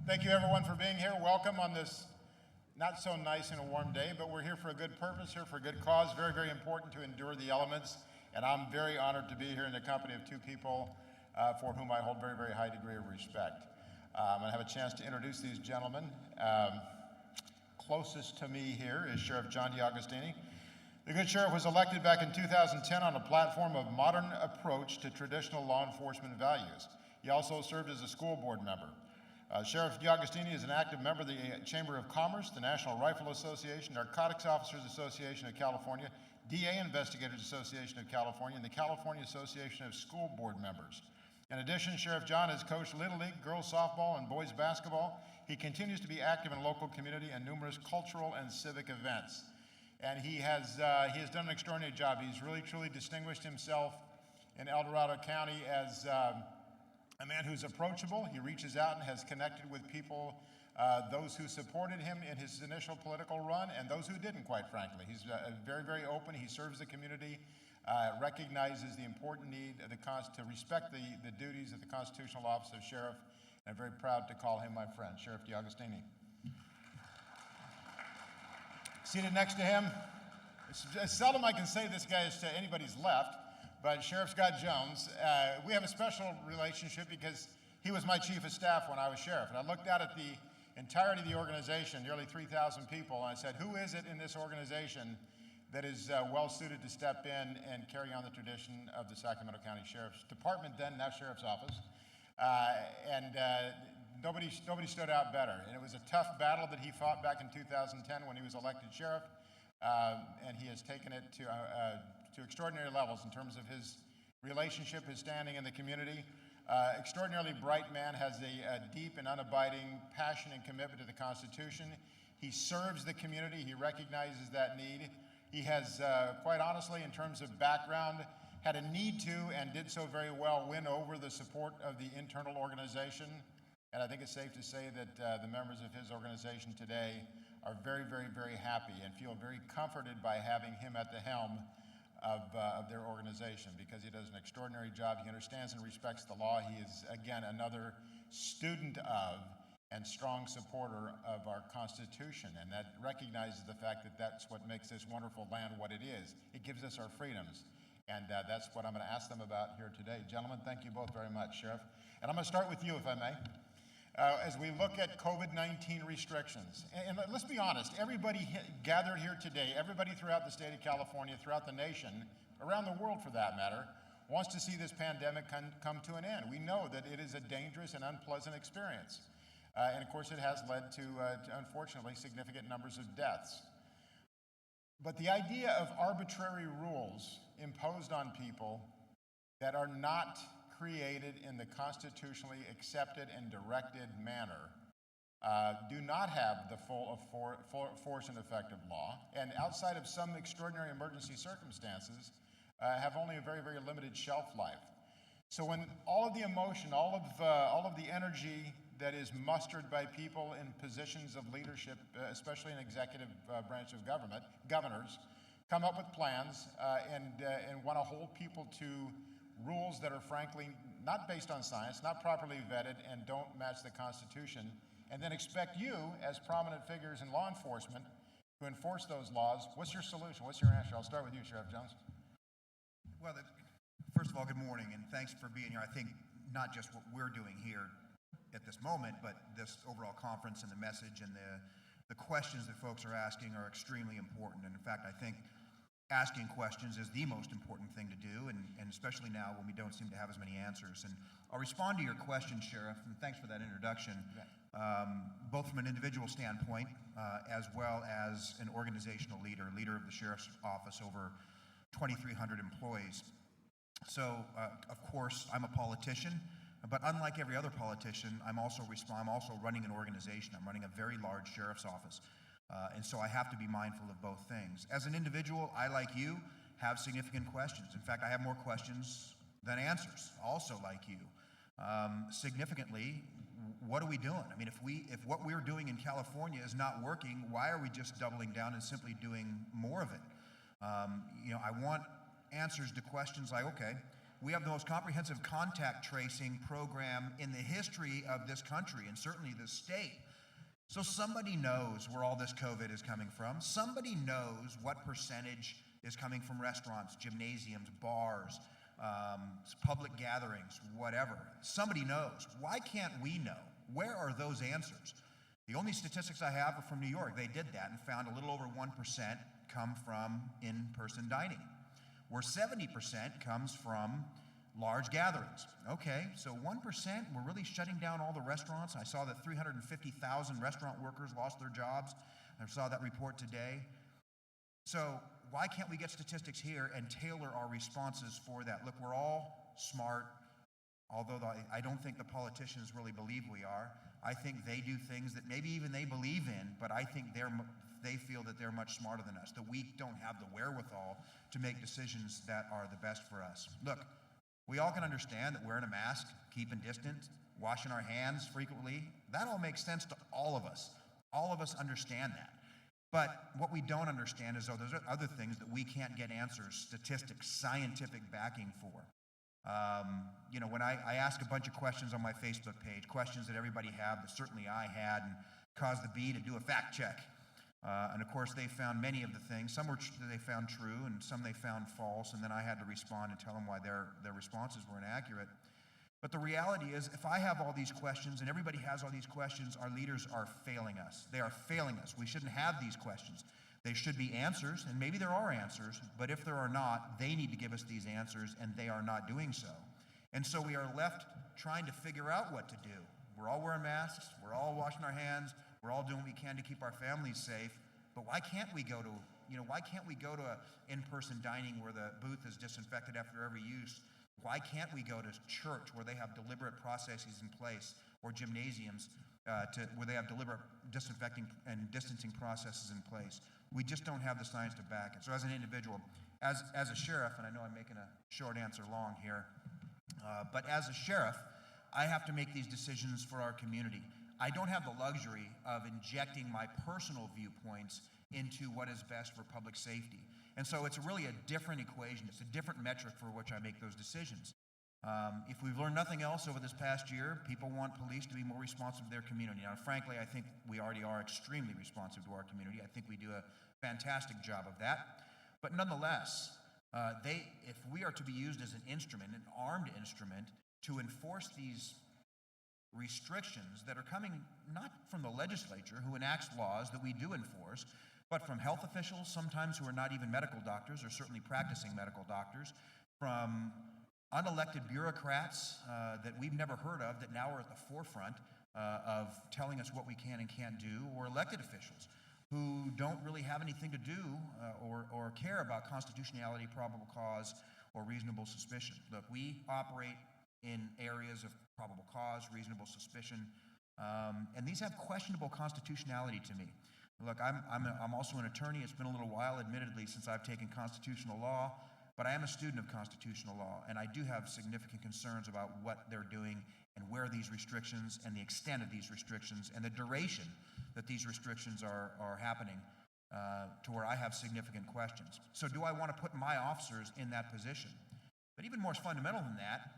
Thank you everyone for being here. Welcome on this not so nice and a warm day, but we're here for a good purpose, here for a good cause. Very, very important to endure the elements. And I'm very honored to be here in the company of two people for whom I hold very, very high degree of respect. I'm gonna have a chance to introduce these gentlemen. Closest to me here is Sheriff John DeAugustini. The good sheriff was elected back in 2010 on a platform of modern approach to traditional law enforcement values. He also served as a school board member. Sheriff DeAugustini is an active member of the Chamber of Commerce, the National Rifle Association, Narcotics Officers Association of California, DA Investigators Association of California, and the California Association of School Board Members. In addition, Sheriff John has coached Little League, girls softball, and boys basketball. He continues to be active in local community and numerous cultural and civic events. And he has done an extraordinary job. He's really, truly distinguished himself in El Dorado County as a man who's approachable. He reaches out and has connected with people, those who supported him in his initial political run and those who didn't, quite frankly. He's very, very open. He serves the community, recognizes the important need of to respect the duties of the constitutional office of sheriff, and I'm very proud to call him my friend, Sheriff DeAugustini. Seated next to him, it's seldom I can say this guy is to anybody's left, but Sheriff Scott Jones. We have a special relationship because he was my chief of staff when I was sheriff. And I looked out at the entirety of the organization, nearly 3,000 people, and I said, who is it in this organization that is well suited to step in and carry on the tradition of the Sacramento County Sheriff's Department, then now Sheriff's Office? Nobody stood out better. And it was a tough battle that he fought back in 2010 when he was elected sheriff, and he has taken it to extraordinary levels in terms of his relationship, his standing in the community. Extraordinarily bright man, has a deep and unabiding passion and commitment to the Constitution. He serves the community, he recognizes that need. He has, quite honestly, in terms of background, had a need to, and did so very well, win over the support of the internal organization. And I think it's safe to say that the members of his organization today are very, very, very happy and feel very comforted by having him at the helm of their organization, because he does an extraordinary job. He understands and respects the law. He is, again, another student of and strong supporter of our Constitution, and that recognizes the fact that that's what makes this wonderful land what it is. It gives us our freedoms, and that's what I'm going to ask them about here today. Gentlemen, thank you both very much, Sheriff. And I'm going to start with you, if I may. As we look at COVID-19 restrictions, and let's be honest, everybody gathered here today, everybody throughout the state of California, throughout the nation, around the world for that matter, wants to see this pandemic come to an end. We know that it is a dangerous and unpleasant experience. And of course it has led to unfortunately, significant numbers of deaths. But the idea of arbitrary rules imposed on people that are not created in the constitutionally accepted and directed manner do not have the full force and effect of law, and outside of some extraordinary emergency circumstances, have only a very, very limited shelf life. So when all of the emotion, all of the energy that is mustered by people in positions of leadership, especially in executive branch of government, governors, come up with plans and want to hold people to rules that are frankly not based on science, not properly vetted, and don't match the Constitution, and then expect you, as prominent figures in law enforcement, to enforce those laws. What's your solution? What's your answer? I'll start with you, Sheriff Jones. Well, first of all, good morning, and thanks for being here. I think not just what we're doing here at this moment, but this overall conference and the message and the questions that folks are asking are extremely important. And in fact, I think asking questions is the most important thing to do, and especially now when we don't seem to have as many answers. And I'll respond to your question, Sheriff, and thanks for that introduction, both from an individual standpoint as well as an organizational leader of the Sheriff's Office, over 2,300 employees. So, of course, I'm a politician, but unlike every other politician, I'm also running an organization. I'm running a very large Sheriff's Office. And so I have to be mindful of both things. As an individual, I, like you, have significant questions. In fact, I have more questions than answers, also like you. Significantly, what are we doing? I mean, if what we're doing in California is not working, why are we just doubling down and simply doing more of it? I want answers to questions like, okay, We have the most comprehensive contact tracing program in the history of this country and certainly this state. So somebody knows where all this COVID is coming from. Somebody knows what percentage is coming from restaurants, gymnasiums, bars, public gatherings, whatever. Somebody knows. Why can't we know? Where are those answers? The only statistics I have are from New York. They did that and found a little over 1% come from in-person dining, where 70% comes from large gatherings. Okay, so 1%, we're really shutting down all the restaurants. I saw that 350,000 restaurant workers lost their jobs. I saw that report today. So why can't we get statistics here and tailor our responses for that? Look, we're all smart, although I don't think the politicians really believe we are. I think they do things that maybe even they believe in, but I think they feel that they're much smarter than us, that we don't have the wherewithal to make decisions that are the best for us. Look, we all can understand that wearing a mask, keeping distance, washing our hands frequently, that all makes sense to all of us. All of us understand that. But what we don't understand is, there's other things that we can't get answers, statistics, scientific backing for. When I ask a bunch of questions on my Facebook page, questions that everybody had, that certainly I had, and caused the Bee to do a fact check. And of course, they found many of the things. Some they found true, and some they found false, and then I had to respond and tell them why their responses were inaccurate. But the reality is, if I have all these questions and everybody has all these questions, our leaders are failing us. They are failing us. We shouldn't have these questions. They should be answers, and maybe there are answers, but if there are not, they need to give us these answers, and they are not doing so. And so we are left trying to figure out what to do. We're all wearing masks, we're all washing our hands, we're all doing what we can to keep our families safe, but why can't we go to a in-person dining where the booth is disinfected after every use? Why can't we go to church where they have deliberate processes in place, or gymnasiums where they have deliberate disinfecting and distancing processes in place? We just don't have the science to back it. So as an individual, as a sheriff, and I know I'm making a short answer long here, but as a sheriff, I have to make these decisions for our community. I don't have the luxury of injecting my personal viewpoints into what is best for public safety. And so it's really a different equation. It's a different metric for which I make those decisions. If we've learned nothing else over this past year, people want police to be more responsive to their community. Now, frankly, I think we already are extremely responsive to our community. I think we do a fantastic job of that. But nonetheless, if we are to be used as an instrument, an armed instrument, to enforce these restrictions that are coming not from the legislature, who enacts laws that we do enforce, but from health officials, sometimes who are not even medical doctors, or certainly practicing medical doctors, from unelected bureaucrats that we've never heard of that now are at the forefront of telling us what we can and can't do, or elected officials who don't really have anything to do or care about constitutionality, probable cause, or reasonable suspicion. Look, we operate in areas of probable cause, reasonable suspicion, and these have questionable constitutionality to me. Look, I'm also an attorney. It's been a little while, admittedly, since I've taken constitutional law, but I am a student of constitutional law, and I do have significant concerns about what they're doing and where these restrictions and the extent of these restrictions and the duration that these restrictions are happening, to where I have significant questions. So do I want to put my officers in that position? But even more fundamental than that,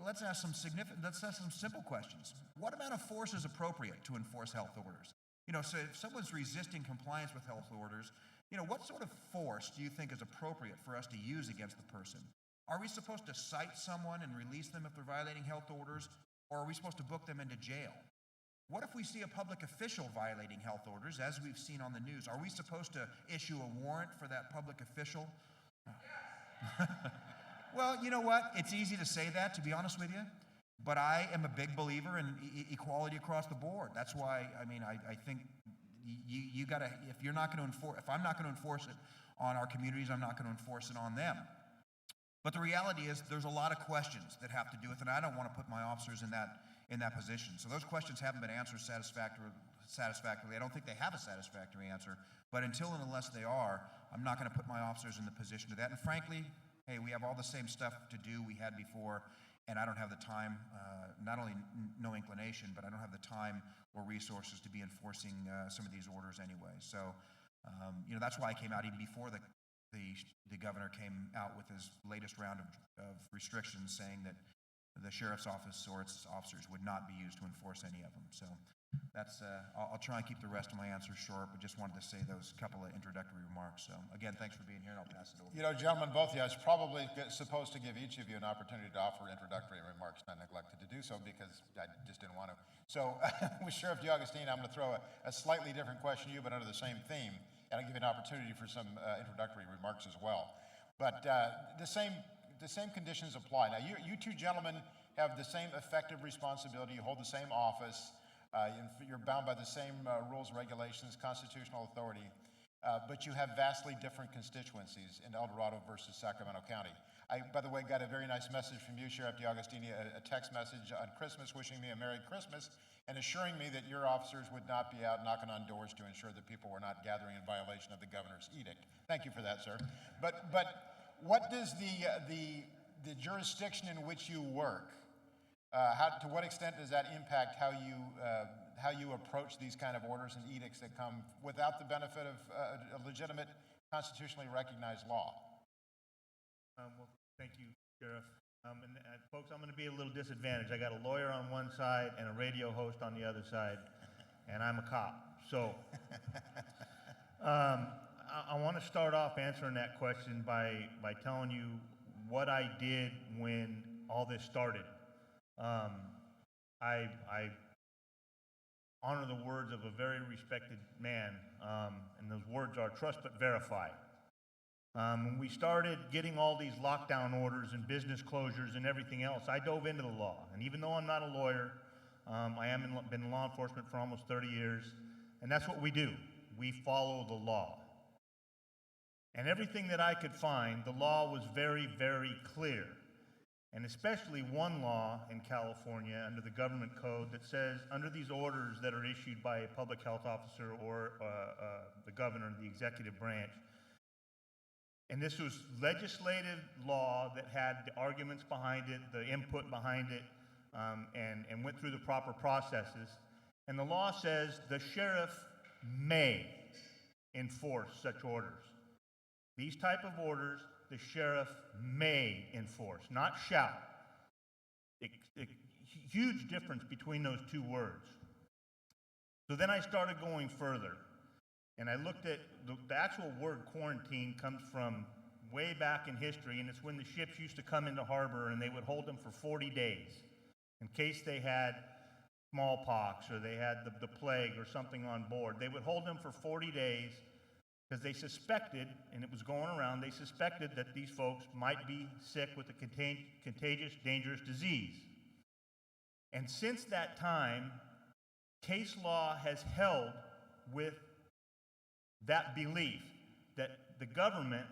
let's ask some simple questions. What amount of force is appropriate to enforce health orders? So if someone's resisting compliance with health orders, what sort of force do you think is appropriate for us to use against the person? Are we supposed to cite someone and release them if they're violating health orders, or are we supposed to book them into jail? What if we see a public official violating health orders, as we've seen on the news? Are we supposed to issue a warrant for that public official? Well, you know what? It's easy to say that, to be honest with you, but I am a big believer in equality across the board. That's why, I think you gotta, if I'm not going to enforce it on our communities, I'm not going to enforce it on them. But the reality is, there's a lot of questions that have to do with it, and I don't want to put my officers in that position. So those questions haven't been answered satisfactorily. I don't think they have a satisfactory answer, but until and unless they are, I'm not going to put my officers in the position to that. And frankly, hey, we have all the same stuff to do we had before, and I don't have the time, not only no inclination, but I don't have the time or resources to be enforcing some of these orders anyway. So, that's why I came out even before the the governor came out with his latest round of restrictions saying that the sheriff's office or its officers would not be used to enforce any of them. So that's, I'll try and keep the rest of my answers short, but just wanted to say those couple of introductory remarks. So again, thanks for being here, and I'll pass it over. You know, gentlemen, both of you, I was probably supposed to give each of you an opportunity to offer introductory remarks, and I neglected to do so because I just didn't want to. So with Sheriff DeAugustine, I'm going to throw a slightly different question to you, but under the same theme, and I'll give you an opportunity for some introductory remarks as well. But the same conditions apply. Now, you two gentlemen have the same effective responsibility. You hold the same office. You're bound by the same rules, regulations, constitutional authority, but you have vastly different constituencies in El Dorado versus Sacramento County. I, by the way, got a very nice message from you, Sheriff DeAugustini, a text message on Christmas wishing me a Merry Christmas and assuring me that your officers would not be out knocking on doors to ensure that people were not gathering in violation of the governor's edict. Thank you for that, sir. But what does the jurisdiction in which you work, to what extent does that impact how you approach these kind of orders and edicts that come without the benefit of a legitimate, constitutionally recognized law? Well, thank you, Sheriff. Folks, I'm going to be a little disadvantaged. I got a lawyer on one side and a radio host on the other side, and I'm a cop. So I want to start off answering that question by telling you what I did when all this started. I honor the words of a very respected man, and those words are trust but verify. When we started getting all these lockdown orders and business closures and everything else, I dove into the law. And even though I'm not a lawyer, I have been in law enforcement for almost 30 years, and that's what we do. We follow the law. And everything that I could find, the law was very, very clear. And especially one law in California under the government code that says under these orders that are issued by a public health officer or the governor, the executive branch, and this was legislative law that had the arguments behind it, the input behind it, and went through the proper processes. And the law says the sheriff may enforce such orders. These type of orders, the sheriff may enforce, not shall. Huge difference between those two words. So then I started going further, and I looked at the actual word quarantine comes from way back in history, and it's when the ships used to come into harbor and they would hold them for 40 days in case they had smallpox or they had the plague or something on board. They would hold them for 40 days because they suspected, and it was going around, they suspected that these folks might be sick with a contagious, dangerous disease. And since that time, case law has held with that belief that the government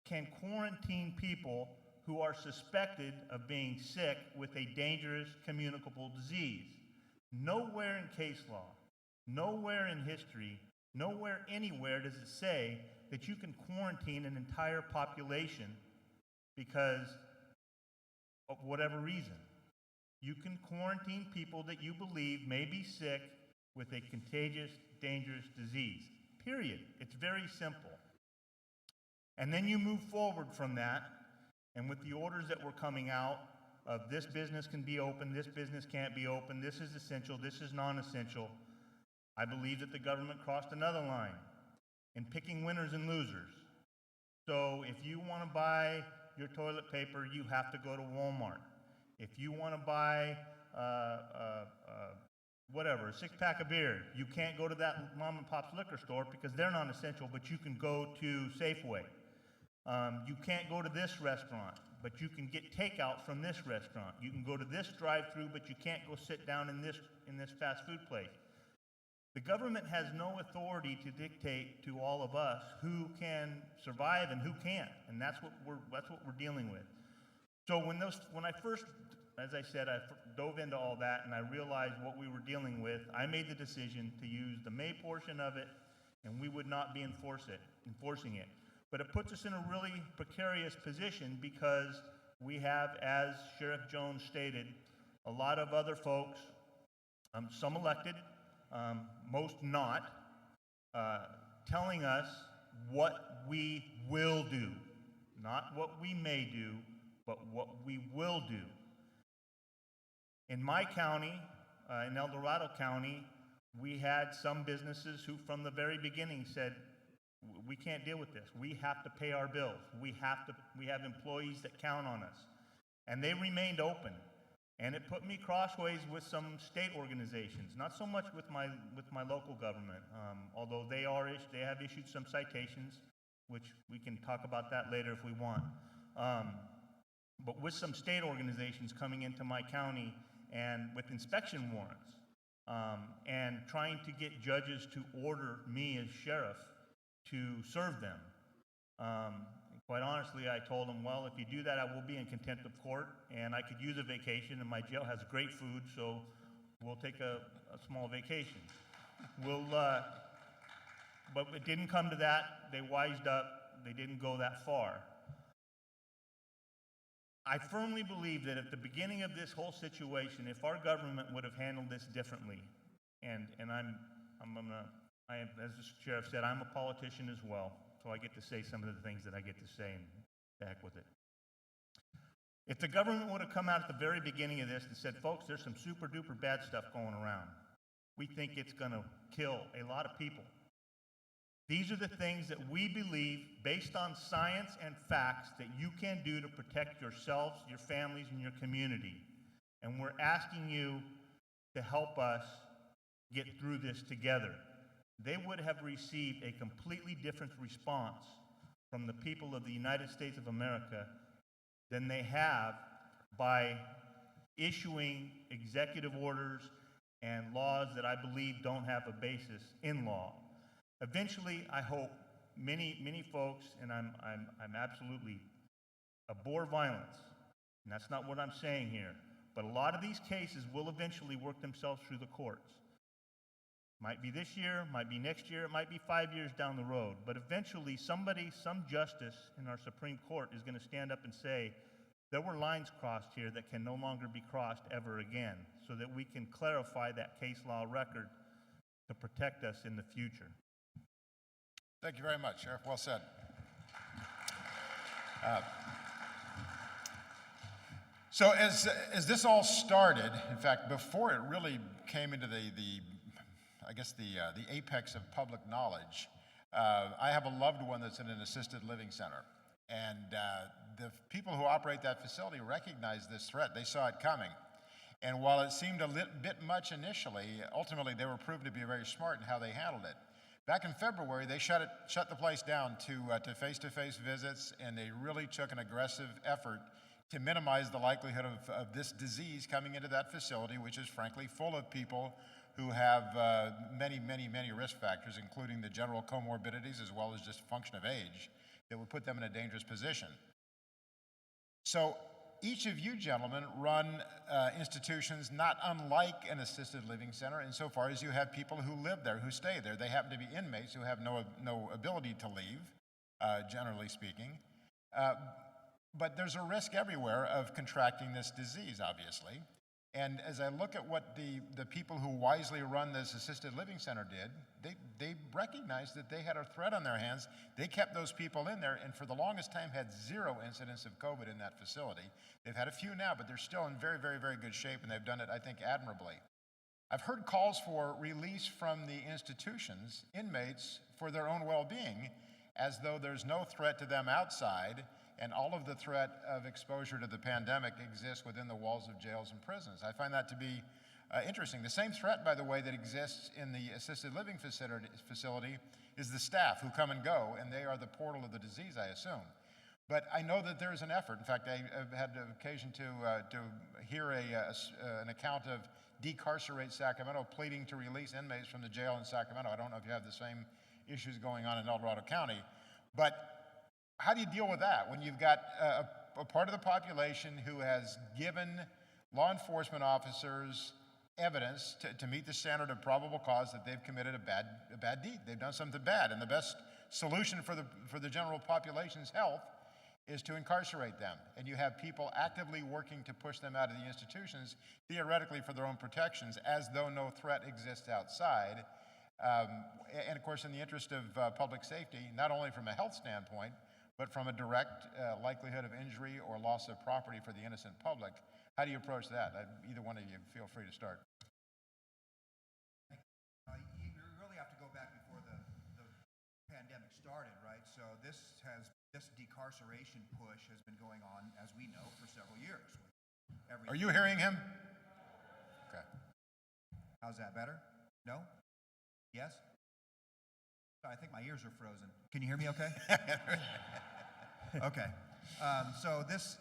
can quarantine people who are suspected of being sick with a dangerous communicable disease. Nowhere in case law, nowhere in history, nowhere anywhere does it say that you can quarantine an entire population because of whatever reason. You can quarantine people that you believe may be sick with a contagious, dangerous disease. Period. It's very simple. And then you move forward from that, and with the orders that were coming out of this business can be open, this business can't be open, this is essential, this is non-essential, I believe that the government crossed another line in picking winners and losers. So if you want to buy your toilet paper, you have to go to Walmart. If you want to buy whatever, a six-pack of beer, you can't go to that mom and pop's liquor store because they're non-essential, but you can go to Safeway. You can't go to this restaurant, but you can get takeout from this restaurant. You can go to this drive-through, but you can't go sit down in this fast food place. The government has no authority to dictate to all of us who can survive and who can't, and that's what we're dealing with. So when I first, as I said, I dove into all that and I realized what we were dealing with, I made the decision to use the may portion of it, and we would not be enforcing it. But it puts us in a really precarious position because we have, as Sheriff Jones stated, a lot of other folks, some elected, most not, telling us what we will do. Not what we may do, but what we will do. In my county, in El Dorado County, we had some businesses who from the very beginning said, we can't deal with this. We have to pay our bills. We have employees that count on us. And they remained open. And it put me crossways with some state organizations, not so much with my local government, although they have issued some citations, which we can talk about that later if we want. But with some state organizations coming into my county and with inspection warrants, and trying to get judges to order me as sheriff to serve them. Quite honestly, I told them, well, if you do that, I will be in contempt of court, and I could use a vacation, and my jail has great food, so we'll take a small vacation. But it didn't come to that. They wised up. They didn't go that far. I firmly believe that at the beginning of this whole situation, if our government would have handled this differently, and I am, as the sheriff said, I'm a politician as well, so I get to say some of the things that I get to say, and the heck with it. If the government would have come out at the very beginning of this and said, folks, there's some super duper bad stuff going around. We think it's going to kill a lot of people. These are the things that we believe, based on science and facts, that you can do to protect yourselves, your families, and your community. And we're asking you to help us get through this together. They would have received a completely different response from the people of the United States of America than they have by issuing executive orders and laws that I believe don't have a basis in law. Eventually, I hope many folks, and I'm absolutely abhor violence, and that's not what I'm saying here, but a lot of these cases will eventually work themselves through the courts. Might be this year, might be next year, it might be 5 years down the road, but eventually some justice in our Supreme Court is going to stand up and say, there were lines crossed here that can no longer be crossed ever again, so that we can clarify that case law record to protect us in the future. Thank you very much, Sheriff. Well said. So as this all started, in fact, before it really came into the apex of public knowledge, I have a loved one that's in an assisted living center. And the people who operate that facility recognized this threat. They saw it coming. And while it seemed a bit much initially, ultimately they were proven to be very smart in how they handled it. Back in February, they shut the place down to face-to-face visits, and they really took an aggressive effort to minimize the likelihood of this disease coming into that facility, which is frankly full of people who have many risk factors, including the general comorbidities as well as just function of age, that would put them in a dangerous position. So each of you gentlemen run institutions not unlike an assisted living center insofar as you have people who live there, who stay there. They happen to be inmates who have no ability to leave, generally speaking. But there's a risk everywhere of contracting this disease, obviously. And as I look at what the people who wisely run this assisted living center did, they recognized that they had a threat on their hands. They kept those people in there, and for the longest time had 0 incidents of COVID in that facility. They've had a few now, but they're still in very good shape, and they've done it, I think, admirably. I've heard calls for release from the institutions, inmates, for their own well-being, as though there's no threat to them outside, and all of the threat of exposure to the pandemic exists within the walls of jails and prisons. I find that to be interesting. The same threat, by the way, that exists in the assisted living facility is the staff who come and go, and they are the portal of the disease, I assume. But I know that there is an effort. In fact, I've had the occasion to hear an account of Decarcerate Sacramento pleading to release inmates from the jail in Sacramento. I don't know if you have the same issues going on in El Dorado County, but how do you deal with that when you've got a part of the population who has given law enforcement officers evidence to meet the standard of probable cause that they've committed a bad deed? They've done something bad, and the best solution for the general population's health is to incarcerate them. And you have people actively working to push them out of the institutions, theoretically for their own protections, as though no threat exists outside. And of course, in the interest of public safety, not only from a health standpoint, but from a direct likelihood of injury or loss of property for the innocent public, how do you approach that? Either one of you, feel free to start. You really have to go back before the pandemic started, right? So this decarceration push has been going on, as we know, for several years. Are you hearing him? Okay. How's that, better? No? Yes? I think my ears are frozen. Can you hear me okay? Okay. So this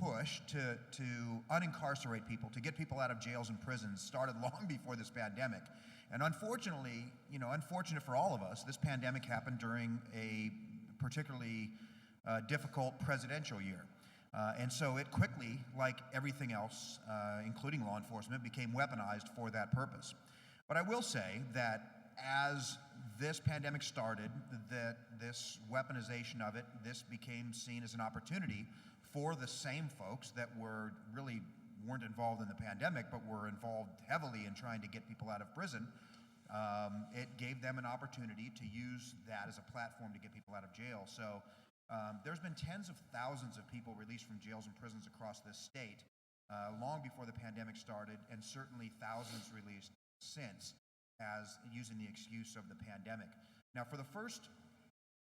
push to unincarcerate people, to get people out of jails and prisons, started long before this pandemic. And unfortunately, unfortunate for all of us, this pandemic happened during a particularly difficult presidential year. And so it quickly, like everything else, including law enforcement, became weaponized for that purpose. But I will say that as this pandemic started, that this weaponization of it, this became seen as an opportunity for the same folks that weren't involved in the pandemic, but were involved heavily in trying to get people out of prison. It gave them an opportunity to use that as a platform to get people out of jail. So there's been tens of thousands of people released from jails and prisons across this state long before the pandemic started, and certainly thousands released since, as using the excuse of the pandemic. Now, for the first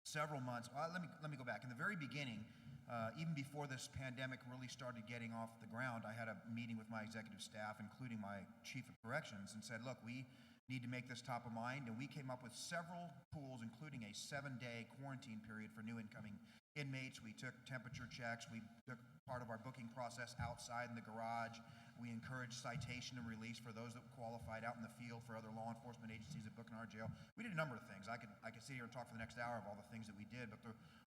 several months, let me go back. In the very beginning, even before this pandemic really started getting off the ground, I had a meeting with my executive staff, including my chief of corrections, and said, look, we need to make this top of mind, and we came up with several tools, including a 7-day quarantine period for new incoming inmates. We took temperature checks. We took part of our booking process outside in the garage. We encouraged citation and release for those that qualified out in the field for other law enforcement agencies that book in our jail. We did a number of things. I could sit here and talk for the next hour of all the things that we did, but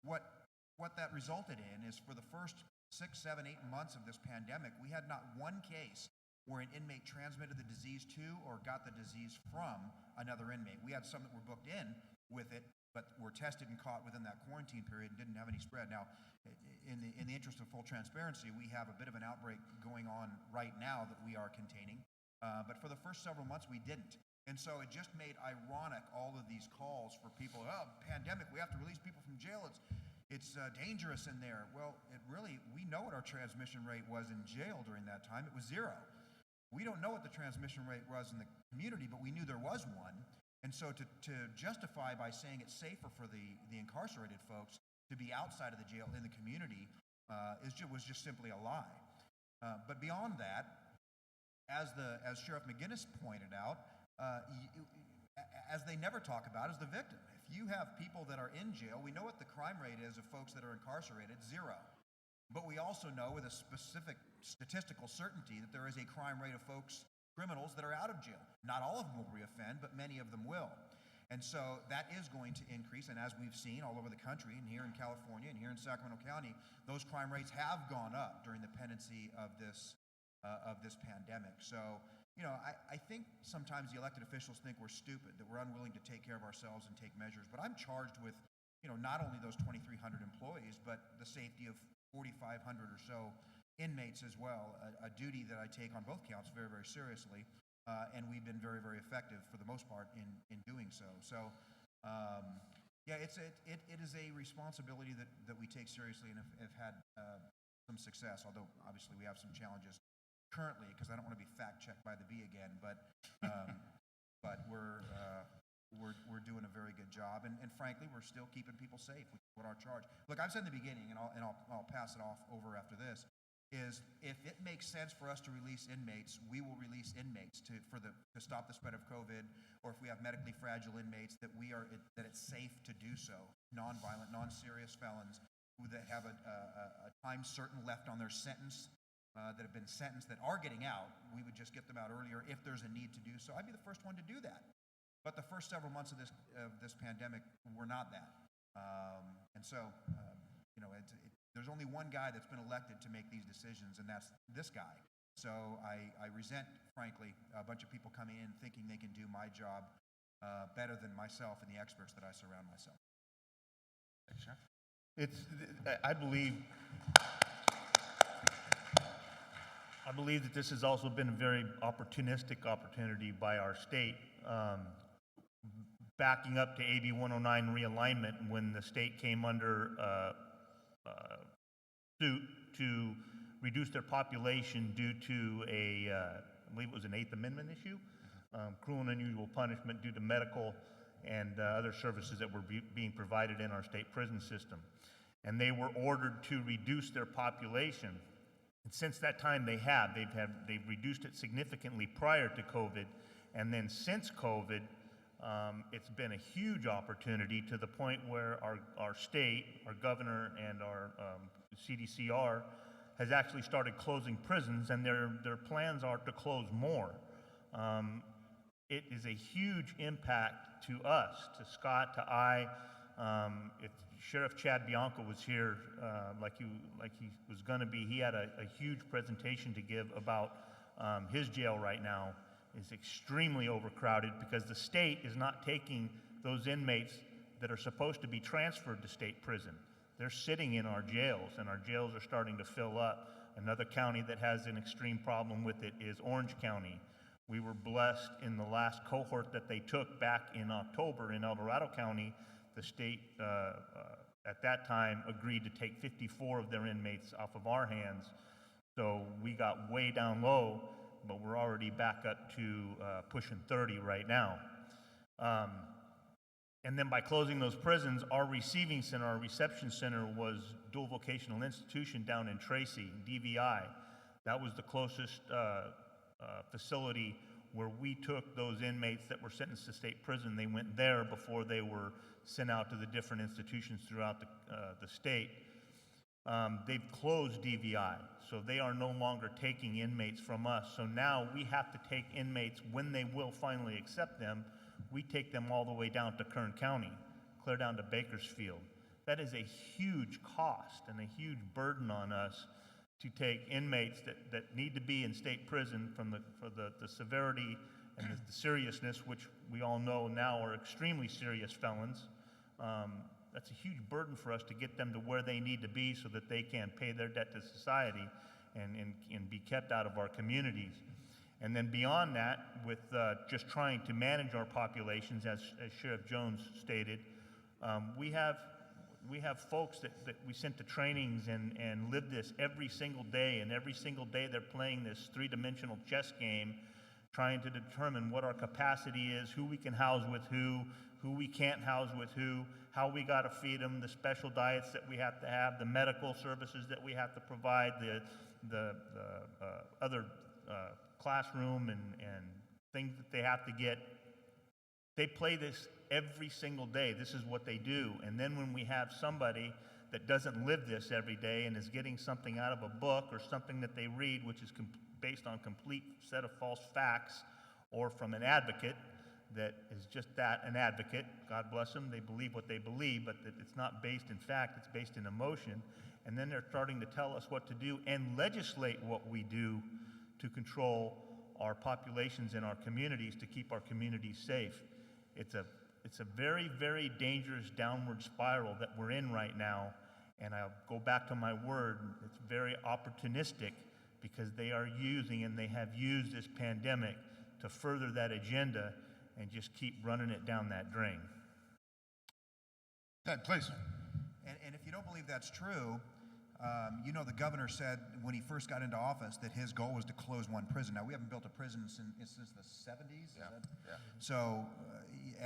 what that resulted in is, for the first 6, 7, 8 months of this pandemic, we had not one case where an inmate transmitted the disease to or got the disease from another inmate. We had some that were booked in with it, but were tested and caught within that quarantine period and didn't have any spread. Now, in the interest of full transparency, we have a bit of an outbreak going on right now that we are containing, but for the first several months we didn't. And so it just made ironic all of these calls for people, pandemic, we have to release people from jail, it's dangerous in there. Well, we know what our transmission rate was in jail during that time. It was 0. We don't know what the transmission rate was in the community, but we knew there was one. And so to justify by saying it's safer for the incarcerated folks to be outside of the jail in the community was just simply a lie. But beyond that, as Sheriff McGinnis pointed out, as they never talk about, is the victim. If you have people that are in jail, we know what the crime rate is of folks that are incarcerated, 0. But we also know with a specific statistical certainty that there is a crime rate of criminals that are out of jail. Not all of them will reoffend, but many of them will. And so that is going to increase, and as we've seen all over the country, and here in California, and here in Sacramento County, those crime rates have gone up during the pendency of this pandemic. So, I think sometimes the elected officials think we're stupid, that we're unwilling to take care of ourselves and take measures, but I'm charged with, not only those 2,300 employees, but the safety of 4,500 or so inmates as well, a duty that I take on both counts very, very seriously, and we've been very, very effective for the most part in doing so. So, it is a responsibility that we take seriously and have had some success, although obviously we have some challenges currently, because I don't want to be fact-checked by the B again, but we're doing a very good job, and frankly, we're still keeping people safe, which is what our charge. Look, I've said in the beginning, and I'll pass it off over after this, is if it makes sense for us to release inmates, we will release inmates to stop the spread of COVID, or if we have medically fragile inmates, that it's safe to do so. Nonviolent, non-serious felons that have a time certain left on their sentence, that have been sentenced, that are getting out, we would just get them out earlier if there's a need to do so. I'd be the first one to do that. But the first several months of this pandemic were not that. And so, there's only one guy that's been elected to make these decisions, and that's this guy. So I resent, frankly, a bunch of people coming in thinking they can do my job better than myself and the experts that I surround myself. Thanks, Sheriff. I believe that this has also been a very opportunistic opportunity by our state. backing up to AB 109 realignment when the state came under suit to reduce their population due to I believe it was an Eighth Amendment issue, cruel and unusual punishment due to medical and other services that were being provided in our state prison system. And they were ordered to reduce their population. And since that time they've reduced it significantly prior to COVID. And then since COVID, it's been a huge opportunity to the point where our state, our governor, and our CDCR has actually started closing prisons, and their plans are to close more. It is a huge impact to us, to Scott, to I. If Sheriff Chad Bianco was here, like he was going to be, he had a huge presentation to give about his jail right now is extremely overcrowded because the state is not taking those inmates that are supposed to be transferred to state prison. They're sitting in our jails, and our jails are starting to fill up. Another county that has an extreme problem with it is Orange County. We were blessed in the last cohort that they took back in October in El Dorado County. The state at that time agreed to take 54 of their inmates off of our hands. So we got way down low, but we're already back up to pushing 30 right now. And then by closing those prisons, our receiving center, our reception center was Dual Vocational Institution down in Tracy, DVI. That was the closest facility where we took those inmates that were sentenced to state prison. They went there before they were sent out to the different institutions throughout the state. They've closed DVI, so they are no longer taking inmates from us. So now we have to take inmates when they will finally accept them. We take them all the way down to Kern County, clear down to Bakersfield. That is a huge cost and a huge burden on us to take inmates that need to be in state prison for the severity and the seriousness, which we all know now are extremely serious felons. That's a huge burden for us to get them to where they need to be so that they can pay their debt to society and be kept out of our communities. And then beyond that, with just trying to manage our populations, as Sheriff Jones stated, we have folks that we sent to trainings and live this every single day, and every single day they're playing this three-dimensional chess game, trying to determine what our capacity is, who we can house with who we can't house with who, how we got to feed them, the special diets that we have to have, the medical services that we have to provide, the other classroom and things that they have to get. They play this every single day. This is what they do. And then when we have somebody that doesn't live this every day and is getting something out of a book or something that they read, which is based on complete set of false facts, or from an advocate that is just that, an advocate, God bless them, they believe what they believe, but that it's not based in fact, it's based in emotion. And then they're starting to tell us what to do and legislate what we do to control our populations in our communities, to keep our communities safe. It's a very, very dangerous downward spiral that we're in right now. And I'll go back to my word, it's very opportunistic, because they are using and they have used this pandemic to further that agenda and just keep running it down that drain. Ted, please. And if you don't believe that's true, you know, the governor said when he first got into office that his goal was to close one prison. Now, we haven't built a prison since the 70s. Yeah. So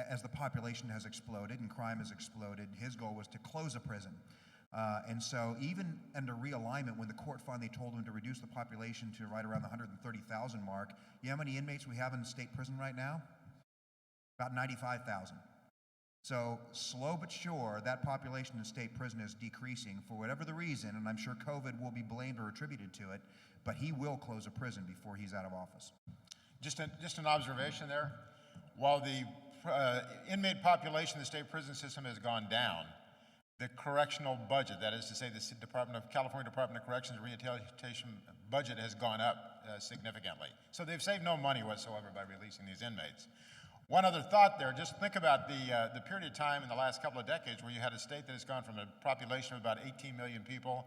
as the population has exploded and crime has exploded, his goal was to close a prison. And so even under realignment, when the court finally told him to reduce the population to right around the 130,000 mark, you know how many inmates we have in state prison right now? About 95,000. So slow but sure, that population in state prison is decreasing for whatever the reason, and I'm sure COVID will be blamed or attributed to it, but he will close a prison before he's out of office. Just an observation there. While the inmate population in the state prison system has gone down, the correctional budget, that is to say the California Department of Corrections Rehabilitation budget, has gone up significantly. So they've saved no money whatsoever by releasing these inmates. One other thought there, just think about the period of time in the last couple of decades where you had a state that has gone from a population of about 18 million people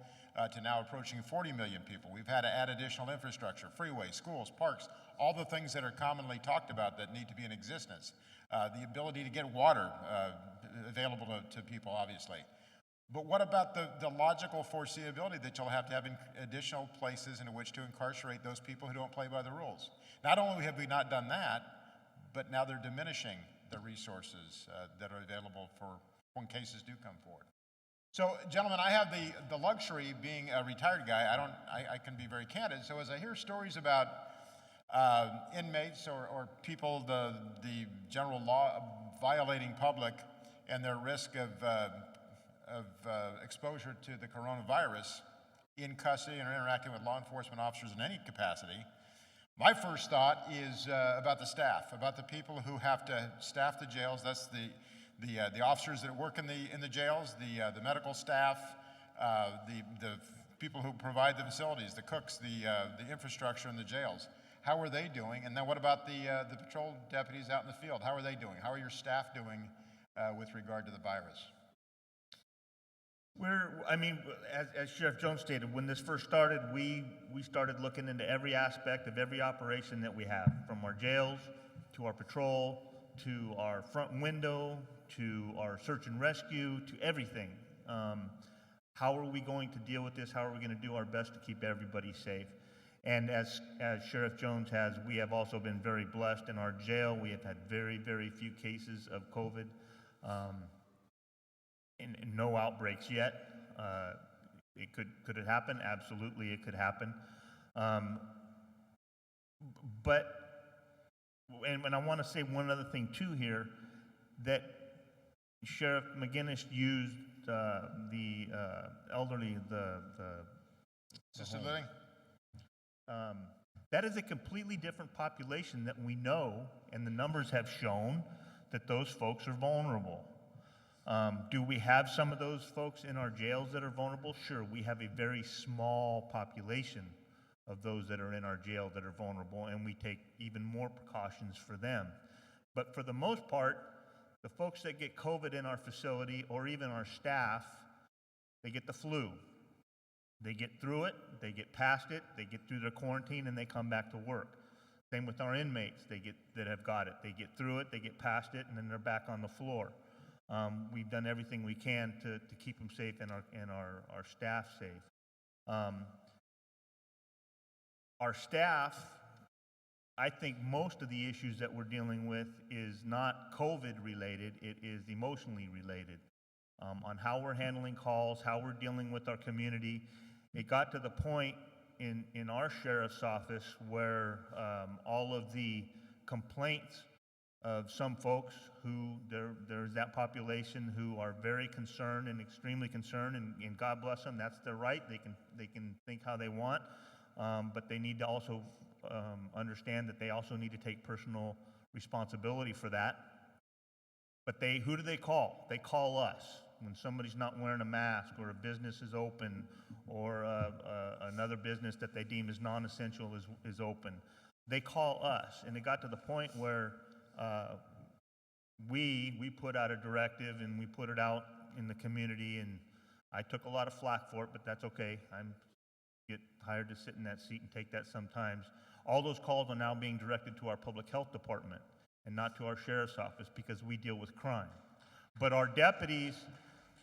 to now approaching 40 million people. We've had to add additional infrastructure, freeways, schools, parks, all the things that are commonly talked about that need to be in existence. The ability to get water available to people, obviously. But what about the logical foreseeability that you'll have to have additional places in which to incarcerate those people who don't play by the rules? Not only have we not done that, but now they're diminishing the resources that are available for when cases do come forward. So, gentlemen, I have the luxury, being a retired guy, I can be very candid. So as I hear stories about inmates or people, the general law violating public and their risk of exposure to the coronavirus in custody and interacting with law enforcement officers in any capacity, my first thought is about the staff, about the people who have to staff the jails. That's the officers that work in the jails, the medical staff, the people who provide the facilities, the cooks, the infrastructure in the jails. How are they doing? And then what about the patrol deputies out in the field? How are they doing? How are your staff doing with regard to the virus? As Sheriff Jones stated, when this first started, we started looking into every aspect of every operation that we have, from our jails, to our patrol, to our front window, to our search and rescue, to everything. How are we going to deal with this? How are we going to do our best to keep everybody safe? And as Sheriff Jones has, we have also been very blessed in our jail. We have had very, very few cases of COVID. And no outbreaks yet. Could it happen? Absolutely, it could happen. But I want to say one other thing too here, that Sheriff McGinnis used the elderly, the Assisted living? That is a completely different population that we know, and the numbers have shown that those folks are vulnerable. Do we have some of those folks in our jails that are vulnerable? Sure, we have a very small population of those that are in our jail that are vulnerable, and we take even more precautions for them. But for the most part, the folks that get COVID in our facility, or even our staff, they get the flu. They get through it, they get past it, they get through their quarantine, and they come back to work. Same with our inmates that have got it. They get through it, they get past it, and then they're back on the floor. We've done everything we can to keep them safe and our staff safe. Our staff, I think most of the issues that we're dealing with is not COVID related, it is emotionally related. On how we're handling calls, how we're dealing with our community. It got to the point in our sheriff's office where all of the complaints of some folks who there's that population who are very concerned and extremely concerned, and God bless them, that's their right. They can think how they want, but they need to also understand that they also need to take personal responsibility for that. But who do they call? They call us when somebody's not wearing a mask, or a business is open, or another business that they deem as non-essential is open. They call us, and it got to the point where we put out a directive, and we put it out in the community, and I took a lot of flack for it, but that's okay. I get hired to sit in that seat and take that sometimes. All those calls are now being directed to our public health department and not to our sheriff's office, because we deal with crime. But our deputies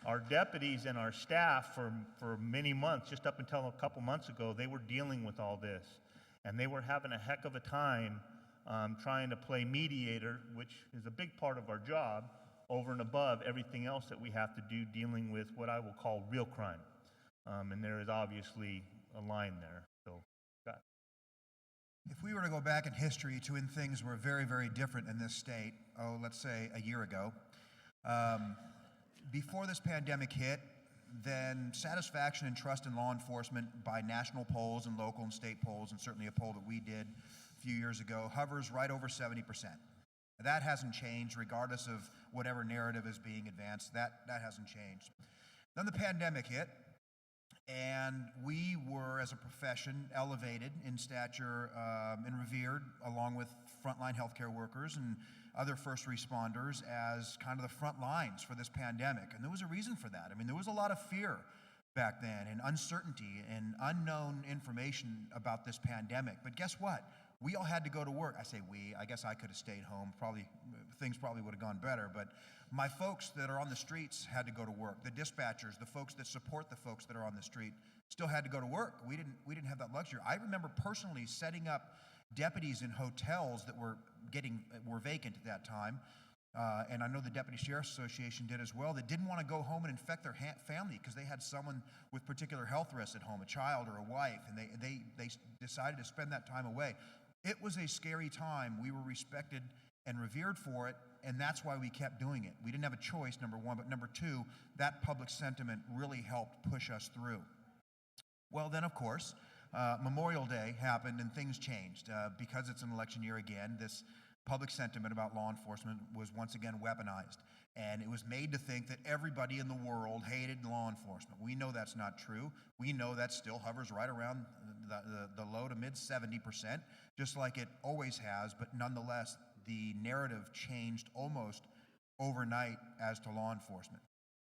and our staff for many months, just up until a couple months ago, they were dealing with all this, and they were having a heck of a time trying to play mediator, which is a big part of our job, over and above everything else that we have to do dealing with what I will call real crime. And there is obviously a line there. So, Scott. If we were to go back in history to when things were very, very different in this state, let's say a year ago, before this pandemic hit, then satisfaction and trust in law enforcement by national polls and local and state polls, and certainly a poll that we did a few years ago, hovers right over 70%. That hasn't changed regardless of whatever narrative is being advanced. That hasn't changed. Then the pandemic hit, And we were, as a profession, elevated in stature and revered, along with frontline healthcare workers and other first responders, as kind of the front lines for this pandemic. And there was a reason for that. I mean, there was a lot of fear back then, and uncertainty and unknown information about this pandemic. But guess what? We all had to go to work. I say we, I guess I could have stayed home. Things probably would have gone better. But my folks that are on the streets had to go to work. The dispatchers, the folks that support the folks that are on the street, still had to go to work. We didn't have that luxury. I remember personally setting up deputies in hotels that were vacant at that time. And I know the Deputy Sheriff's Association did as well, that didn't want to go home and infect their family because they had someone with particular health risks at home, a child or a wife, and they decided to spend that time away. It was a scary time. We were respected and revered for it, and that's why we kept doing it. We didn't have a choice, number one, but number two, that public sentiment really helped push us through. Well, then, of course, Memorial Day happened and things changed. Because it's an election year again, this public sentiment about law enforcement was once again weaponized. And it was made to think that everybody in the world hated law enforcement. We know that's not true. We know that still hovers right around the low to mid 70%, just like it always has. But nonetheless, the narrative changed almost overnight as to law enforcement.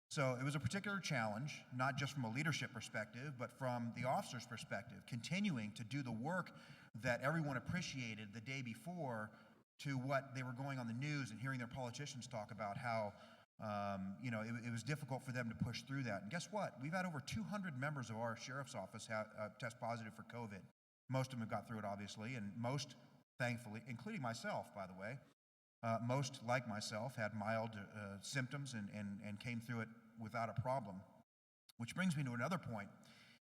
So it was a particular challenge, not just from a leadership perspective, but from the officer's perspective, continuing to do the work that everyone appreciated the day before, to what they were going on the news and hearing their politicians talk about how, it was difficult for them to push through that. And guess what? We've had over 200 members of our sheriff's office test positive for COVID. Most of them have got through it, obviously, and most, thankfully, including myself, by the way, most, like myself, had mild symptoms and came through it without a problem. Which brings me to another point.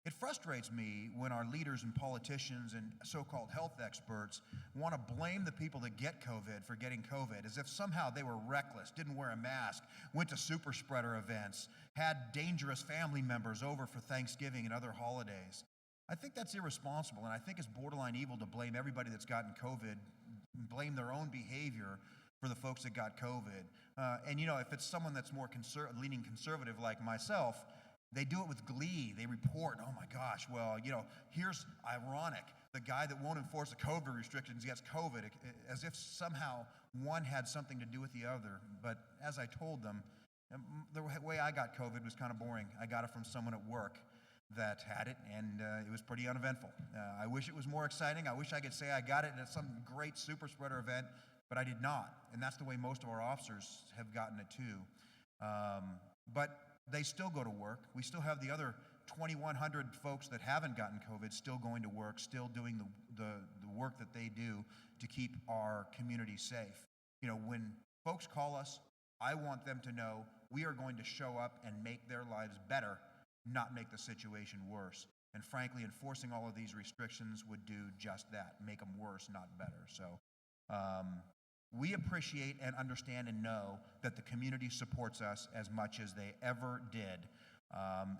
It frustrates me when our leaders and politicians and so-called health experts want to blame the people that get COVID for getting COVID, as if somehow they were reckless, didn't wear a mask, went to super spreader events, had dangerous family members over for Thanksgiving and other holidays. I think that's irresponsible, and I think it's borderline evil to blame everybody that's gotten COVID, blame their own behavior for the folks that got COVID. If it's someone that's more leaning conservative like myself, they do it with glee. They report, oh my gosh, well, here's ironic. The guy that won't enforce the COVID restrictions gets COVID, as if somehow one had something to do with the other. But as I told them, the way I got COVID was kind of boring. I got it from someone at work that had it, and it was pretty uneventful. I wish it was more exciting. I wish I could say I got it at some great super spreader event, but I did not. And that's the way most of our officers have gotten it too. But they still go to work. We still have the other 2,100 folks that haven't gotten COVID still going to work, still doing the work that they do to keep our community safe. When folks call us, I want them to know we are going to show up and make their lives better, not make the situation worse. And frankly, enforcing all of these restrictions would do just that, make them worse, not better. So we appreciate and understand and know that the community supports us as much as they ever did.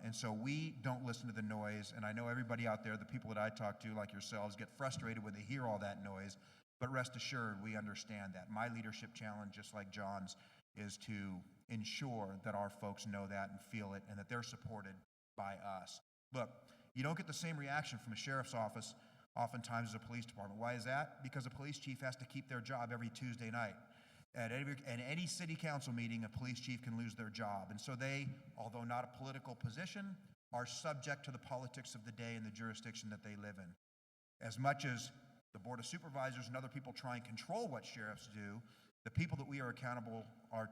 And so we don't listen to the noise. And I know everybody out there, the people that I talk to, like yourselves, get frustrated when they hear all that noise. But rest assured, we understand that. My leadership challenge, just like John's, is to ensure that our folks know that and feel it, and that they're supported by us. Look, you don't get the same reaction from a sheriff's office oftentimes as a police department. Why is that? Because a police chief has to keep their job every Tuesday night. At any city council meeting, a police chief can lose their job. And so they, although not a political position, are subject to the politics of the day and the jurisdiction that they live in. As much as the Board of Supervisors and other people try and control what sheriffs do, the people that we are accountable are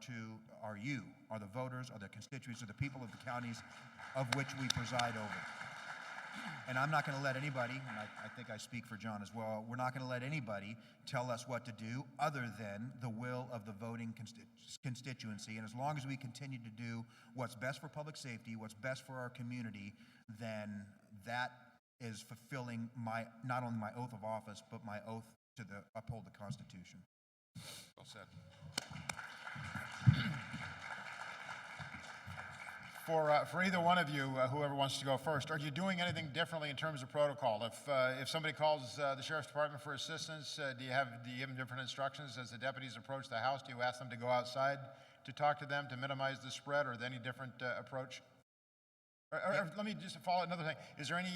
you, are the voters, are the constituents, are the people of the counties of which we preside over. And I'm not going to let anybody, and I think I speak for John as well, we're not going to let anybody tell us what to do other than the will of the voting constituency. And as long as we continue to do what's best for public safety, what's best for our community, then that is fulfilling not only my oath of office, but my oath to uphold the Constitution. Well said. For either one of you, whoever wants to go first, are you doing anything differently in terms of protocol? If somebody calls the sheriff's department for assistance, do you give them different instructions as the deputies approach the house? Do you ask them to go outside to talk to them to minimize the spread, or any different approach? Let me just follow another thing. Is there any,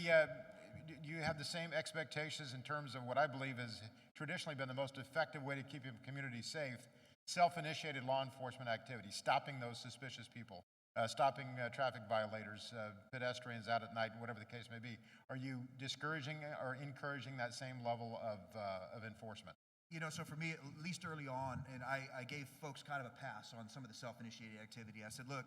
do you have the same expectations in terms of what I believe has traditionally been the most effective way to keep your community safe, self-initiated law enforcement activity, stopping those suspicious people, stopping traffic violators, pedestrians out at night, whatever the case may be? Are you discouraging or encouraging that same level of enforcement? You know, so for me, at least early on, and I gave folks kind of a pass on some of the self-initiated activity. I said, look,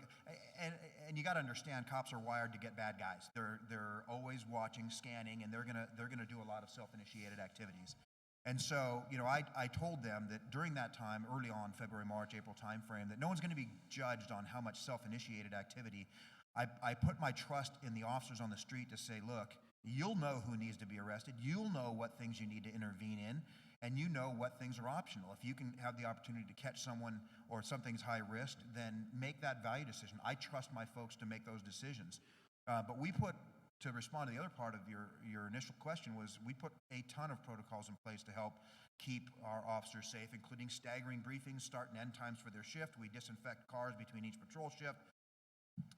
and you got to understand, cops are wired to get bad guys. They're always watching, scanning, and they're gonna do a lot of self-initiated activities. And so, you know, I told them that during that time, early on, February, March, April timeframe, that no one's going to be judged on how much self-initiated activity. I put my trust in the officers on the street to say, look, you'll know who needs to be arrested. You'll know what things you need to intervene in. And you know what things are optional. If you can have the opportunity to catch someone or something's high risk, then make that value decision. I trust my folks to make those decisions. But we put, to respond to the other part of your initial question, was we put a ton of protocols in place to help keep our officers safe, including staggering briefings, start and end times for their shift. We disinfect cars between each patrol shift.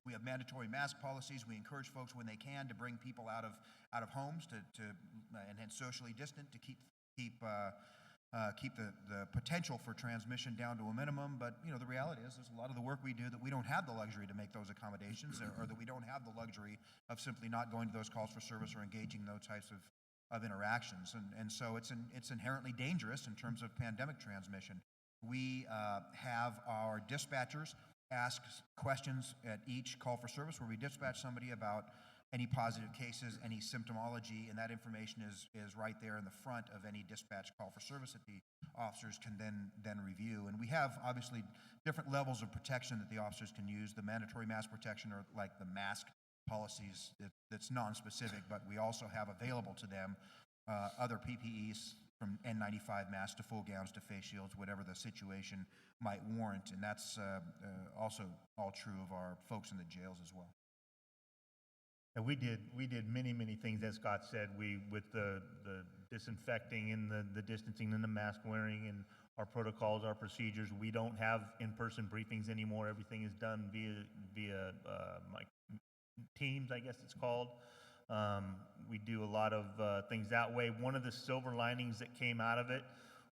We have mandatory mask policies. We encourage folks when they can to bring people out of homes and socially distant to keep the potential for transmission down to a minimum. But you know, the reality is there's a lot of the work we do that we don't have the luxury to make those accommodations, or that we don't have the luxury of simply not going to those calls for service or engaging those types of interactions. And so it's inherently dangerous in terms of pandemic transmission. We have our dispatchers ask questions at each call for service where we dispatch somebody about any positive cases, any symptomology, and that information is right there in the front of any dispatch call for service that the officers can then review. And we have obviously different levels of protection that the officers can use. The mandatory mask protection, or like the mask policies, that's non-specific, but we also have available to them other PPEs, from N95 masks to full gowns to face shields, whatever the situation might warrant. And that's also all true of our folks in the jails as well. And we did many things, as Scott said. With the disinfecting and the distancing and the mask wearing and our protocols, our procedures. We don't have in-person briefings anymore. Everything is done via Teams, I guess it's called. We do a lot of things that way. One of the silver linings that came out of it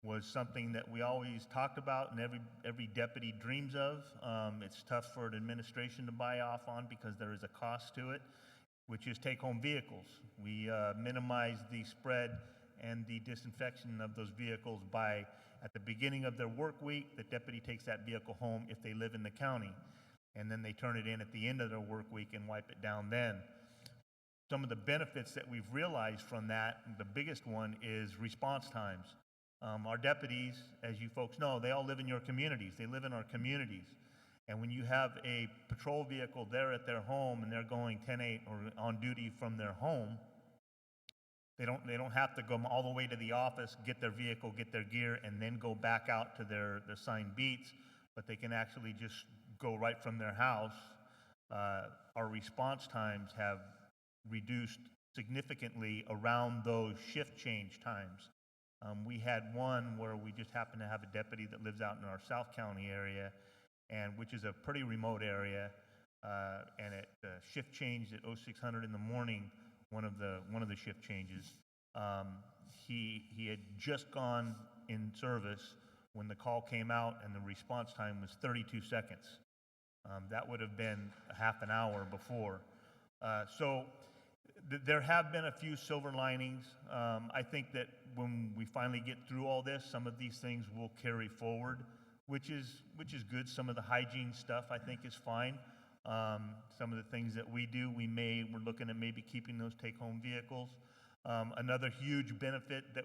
was something that we always talked about and every deputy dreams of. It's tough for an administration to buy off on because there is a cost to it, which is take-home vehicles. We minimize the spread and the disinfection of those vehicles by, at the beginning of their work week, the deputy takes that vehicle home if they live in the county, and then they turn it in at the end of their work week and wipe it down then. Some of the benefits that we've realized from that, the biggest one is response times. Our deputies, as you folks know, they all live in your communities. They live in our communities. And when you have a patrol vehicle there at their home and they're going 10-8 or on duty from their home, they don't have to go all the way to the office, get their vehicle, get their gear, and then go back out to their assigned beats, but they can actually just go right from their house. Our response times have reduced significantly around those shift change times. We had one where we just happened to have a deputy that lives out in our South County area, and which is a pretty remote area, and at shift changed at 0600 in the morning, one of the shift changes. He had just gone in service when the call came out, and the response time was 32 seconds. That would have been a half an hour before. So there have been a few silver linings. I think that when we finally get through all this, some of these things will carry forward, which is good. Some of the hygiene stuff I think is fine. Some of the things that we do, we're looking at maybe keeping those take-home vehicles. Another huge benefit that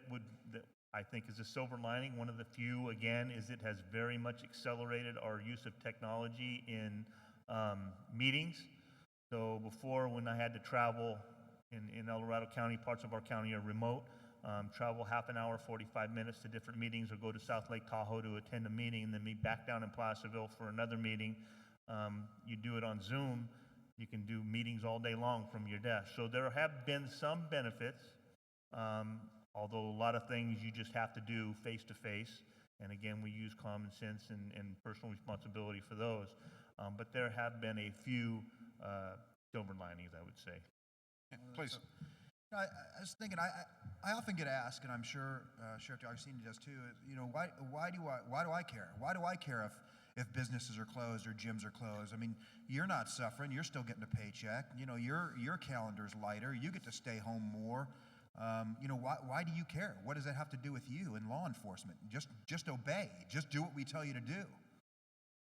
I think is a silver lining, one of the few again, is it has very much accelerated our use of technology in meetings. So before, when I had to travel in El Dorado County, parts of our county are remote, travel half an hour, 45 minutes to different meetings, or go to South Lake Tahoe to attend a meeting and then meet back down in Placerville for another meeting. You do it on Zoom, you can do meetings all day long from your desk. So there have been some benefits, although a lot of things you just have to do face-to-face. And again, we use common sense and personal responsibility for those. But there have been a few silver linings, I would say. Please. I was thinking, I often get asked, and I'm sure Sheriff D'Agostino does too. Why do I care? Why do I care if businesses are closed or gyms are closed? I mean, you're not suffering. You're still getting a paycheck. Your calendar's lighter. You get to stay home more. Why do you care? What does that have to do with you and law enforcement? Just obey. Just do what we tell you to do.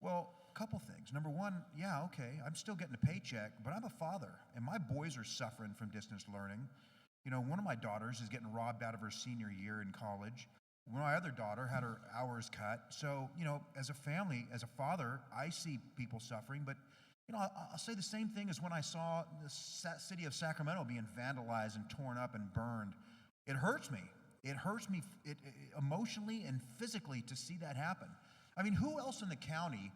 Well, a couple things. Number one, yeah, okay, I'm still getting a paycheck, but I'm a father, and my boys are suffering from distance learning. One of my daughters is getting robbed out of her senior year in college. My other daughter had her hours cut. So, as a family, as a father, I see people suffering, but, I'll say the same thing as when I saw the city of Sacramento being vandalized and torn up and burned. It hurts me. It hurts me emotionally and physically to see that happen. I mean, who else in the county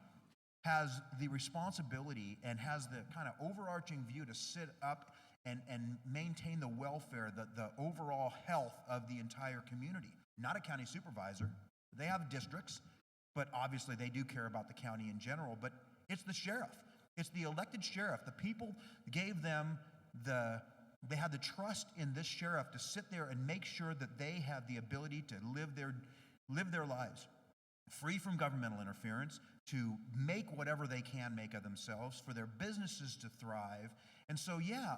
has the responsibility and has the kind of overarching view to sit up and maintain the welfare, the overall health of the entire community? Not a county supervisor. They have districts, but obviously they do care about the county in general, but it's the sheriff. It's the elected sheriff. The people gave them they had the trust in this sheriff to sit there and make sure that they have the ability to live their lives free from governmental interference, to make whatever they can make of themselves, for their businesses to thrive. And so, yeah,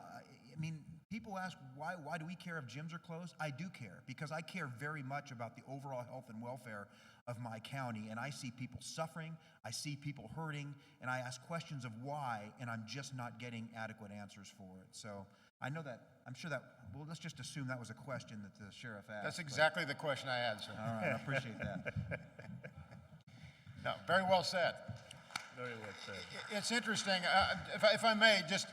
I mean, people ask, why do we care if gyms are closed? I do care, because I care very much about the overall health and welfare of my county, and I see people suffering, I see people hurting, and I ask questions of why, and I'm just not getting adequate answers for it. So I know that, I'm sure that, well, let's just assume that was a question that the sheriff asked. That's exactly the question I had, sir. All right, I appreciate that. No, very well said. Very well said. It's interesting, if I may, just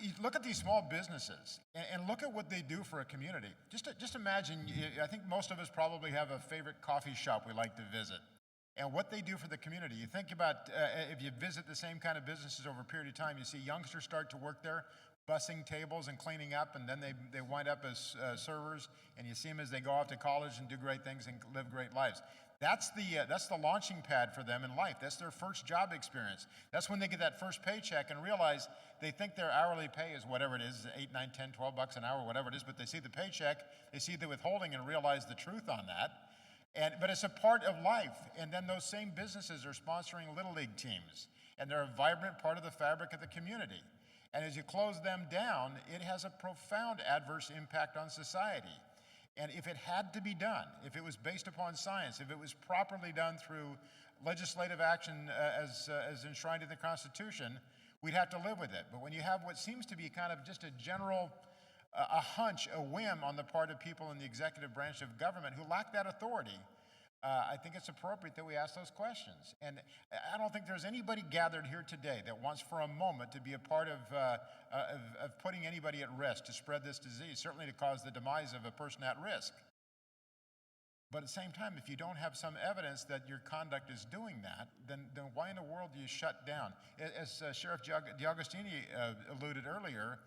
you look at these small businesses and look at what they do for a community. Just imagine, I think most of us probably have a favorite coffee shop we like to visit. And what they do for the community. You think about if you visit the same kind of businesses over a period of time, you see youngsters start to work there, bussing tables and cleaning up, and then they wind up as servers, and you see them as they go off to college and do great things and live great lives. That's the launching pad for them in life. That's their first job experience. That's when they get that first paycheck and realize they think their hourly pay is whatever it is, 8, 9, 10, 12 bucks an hour, whatever it is, but they see the paycheck, they see the withholding and realize the truth on that. But it's a part of life. And then those same businesses are sponsoring Little League teams, and they're a vibrant part of the fabric of the community. And as you close them down, it has a profound adverse impact on society. And if it had to be done, if it was based upon science, if it was properly done through legislative action as enshrined in the Constitution, we'd have to live with it. But when you have what seems to be kind of just a general, a hunch, a whim on the part of people in the executive branch of government who lack that authority, I think it's appropriate that we ask those questions. And I don't think there's anybody gathered here today that wants for a moment to be a part of putting anybody at risk to spread this disease, certainly to cause the demise of a person at risk. But at the same time, if you don't have some evidence that your conduct is doing that, then why in the world do you shut down? As Sheriff D'Agostini alluded earlier,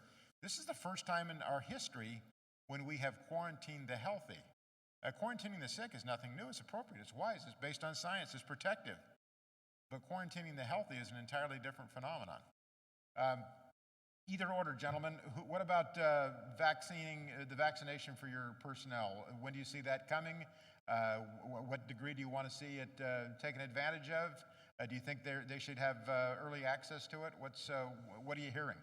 this is the first time in our history when we have quarantined the healthy. Quarantining the sick is nothing new. It's appropriate. It's wise. It's based on science. It's protective. But quarantining the healthy is an entirely different phenomenon. Either order, gentlemen. What about the vaccination for your personnel? When do you see that coming? What degree do you want to see it taken advantage of? Do you think they should have early access to it? What are you hearing?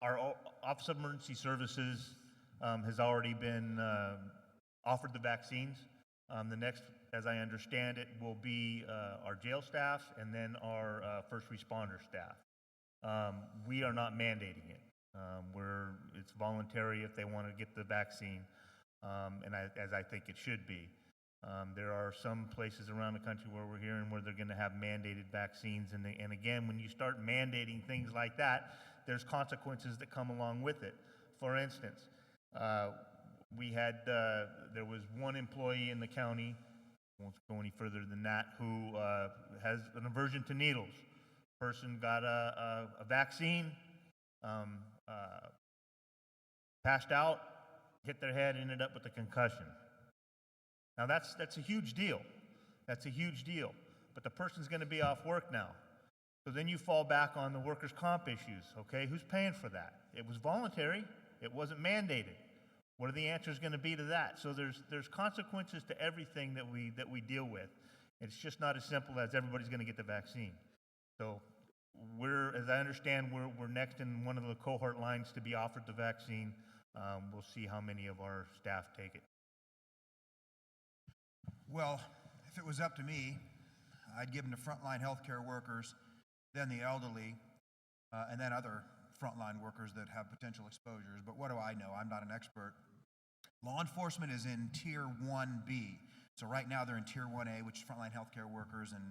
Our Office of Emergency Services has already been offered the vaccines. The next, as I understand it, will be our jail staff and then our first responder staff. We are not mandating it. It's voluntary if they want to get the vaccine, as I think it should be. There are some places around the country where we're hearing where they're going to have mandated vaccines, and again, when you start mandating things like that, there's consequences that come along with it. For instance, there was one employee in the county, won't go any further than that, who has an aversion to needles. Person got a vaccine, passed out, hit their head, ended up with a concussion. Now that's a huge deal. That's a huge deal. But the person's going to be off work now. So then you fall back on the workers' comp issues, okay? Who's paying for that? It was voluntary. It wasn't mandated. What are the answers going to be to that? So there's consequences to everything that we deal with. It's just not as simple as everybody's going to get the vaccine. So as I understand, we're next in one of the cohort lines to be offered the vaccine. We'll see how many of our staff take it. Well, if it was up to me, I'd give them to frontline healthcare workers, then the elderly, and then other frontline workers that have potential exposures. But what do I know? I'm not an expert. Law enforcement is in Tier 1B. So right now they're in Tier 1A, which is frontline healthcare workers and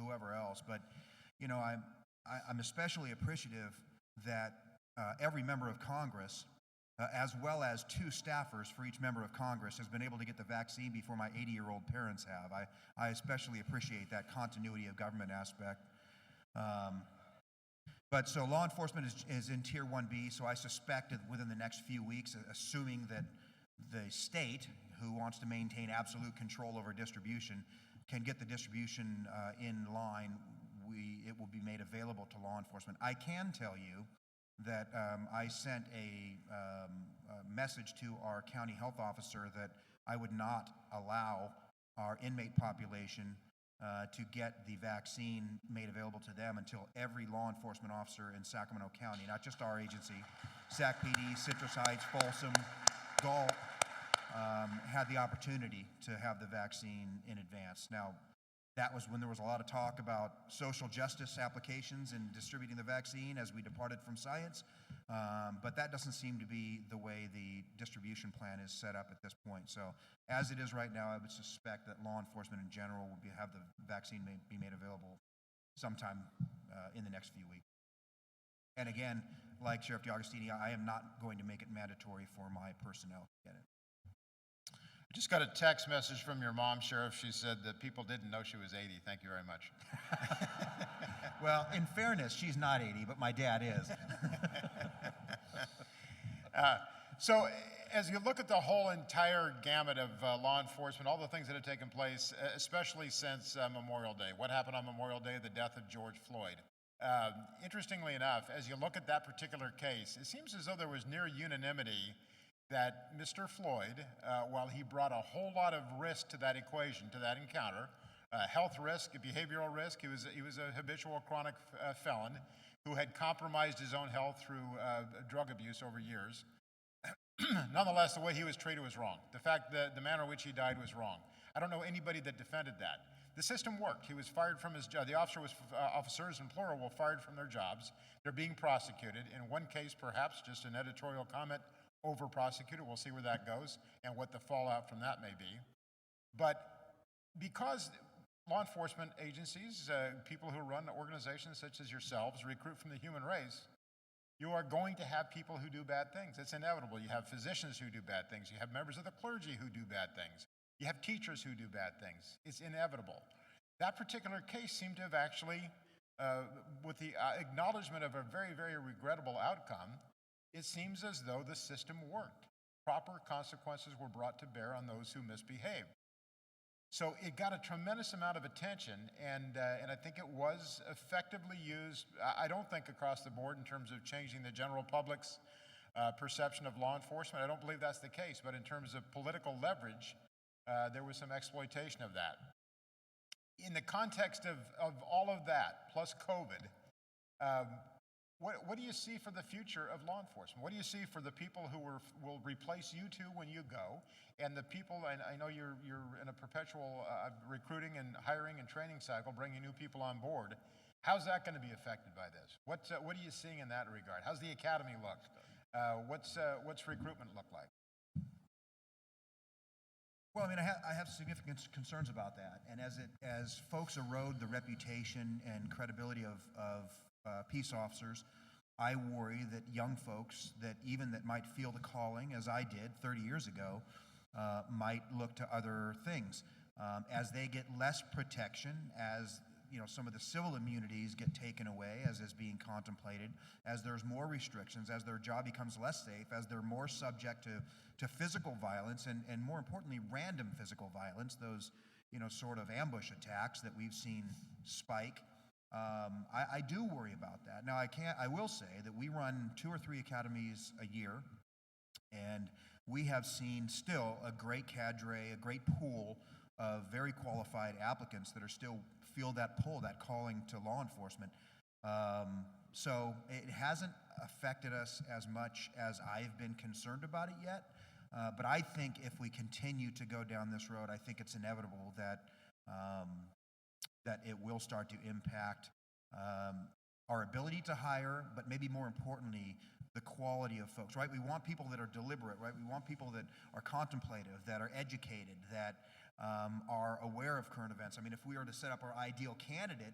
whoever else. But, you know, I'm especially appreciative that every member of Congress, as well as 2 staffers for each member of Congress, has been able to get the vaccine before my 80-year-old parents have. I especially appreciate that continuity of government aspect. But so law enforcement is in Tier 1B, so I suspect that within the next few weeks, assuming that the state, who wants to maintain absolute control over distribution, can get the distribution in line, it will be made available to law enforcement. I can tell you that I sent a message to our county health officer that I would not allow our inmate population to get the vaccine made available to them until every law enforcement officer in Sacramento County, not just our agency, Sac PD, Citrus Heights, Folsom, Galt, had the opportunity to have the vaccine in advance. Now, that was when there was a lot of talk about social justice applications and distributing the vaccine as we departed from science, but that doesn't seem to be the way the distribution plan is set up at this point. So as it is right now, I would suspect that law enforcement in general will have the vaccine be made available sometime in the next few weeks. And again, like Sheriff DeAugustini, I am not going to make it mandatory for my personnel to get it. I just got a text message from your mom, Sheriff. She said that people didn't know she was 80. Thank you very much. Well, in fairness, she's not 80, but my dad is. So as you look at the whole entire gamut of law enforcement, all the things that have taken place, especially since Memorial Day, what happened on Memorial Day, the death of George Floyd. Interestingly enough, as you look at that particular case, it seems as though there was near unanimity that Mr. Floyd, while he brought a whole lot of risk to that equation, to that encounter, health risk, behavioral risk, he was a habitual chronic felon who had compromised his own health through drug abuse over years. Nonetheless, the way he was treated was wrong. The fact that the manner in which he died was wrong. I don't know anybody that defended that. The system worked. He was fired from his job. The officers in plural were fired from their jobs. They're being prosecuted. In one case, perhaps just an editorial comment, over prosecuted. We'll see where that goes and what the fallout from that may be. But because law enforcement agencies, people who run organizations such as yourselves, recruit from the human race, you are going to have people who do bad things. It's inevitable. You have physicians who do bad things. You have members of the clergy who do bad things. You have teachers who do bad things. It's inevitable. That particular case seemed to have actually, with the acknowledgement of a very, very regrettable outcome, it seems as though the system worked. Proper consequences were brought to bear on those who misbehaved. So it got a tremendous amount of attention, and I think it was effectively used, I don't think across the board in terms of changing the general public's perception of law enforcement. I don't believe that's the case, but in terms of political leverage, there was some exploitation of that. In the context of all of that, plus COVID, what do you see for the future of law enforcement? What do you see for the people who will replace you two when you go, and the people, I know you're in a perpetual recruiting and hiring and training cycle, bringing new people on board. How's that going to be affected by this? What are you seeing in that regard? How's the academy look? What's recruitment look like? Well, I mean, I have significant concerns about that, and as folks erode the reputation and credibility of peace officers, I worry that young folks that might feel the calling, as I did 30 years ago, might look to other things. As they get less protection, as some of the civil immunities get taken away, as is being contemplated, as there's more restrictions, as their job becomes less safe, as they're more subject to physical violence, and more importantly, random physical violence, those sort of ambush attacks that we've seen spike. I do worry about that. Now, I will say that we run 2 or 3 academies a year, and we have seen still a great cadre, a great pool of very qualified applicants that are still feel that pull, that calling to law enforcement. So it hasn't affected us as much as I've been concerned about it yet. But I think if we continue to go down this road, I think it's inevitable that that it will start to impact our ability to hire, but maybe more importantly, the quality of folks, right? We want people that are deliberate, right? We want people that are contemplative, that are educated, that are aware of current events. I mean, if we were to set up our ideal candidate,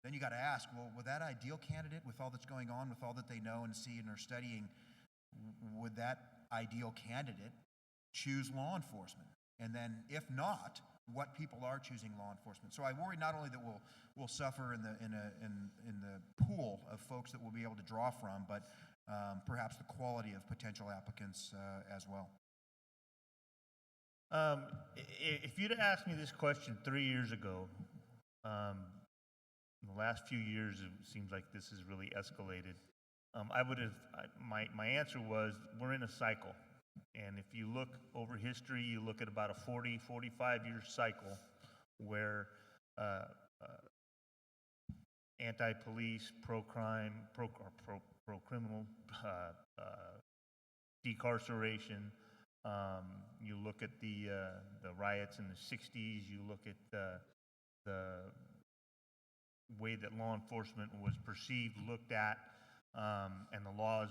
then you got to ask, well, would that ideal candidate, with all that's going on, with all that they know and see and are studying, would that ideal candidate choose law enforcement? And then, if not, what people are choosing law enforcement? So I worry not only that we'll suffer in the pool of folks that we'll be able to draw from, but perhaps the quality of potential applicants as well. If you'd have asked me this question 3 years ago, in the last few years, it seems like this has really escalated. My answer was, we're in a cycle. And if you look over history, you look at about a 40, 45-year cycle where anti-police, pro-crime, pro-criminal, decarceration. You look at the riots in the 60s. You look at the way that law enforcement was perceived, looked at, and the laws,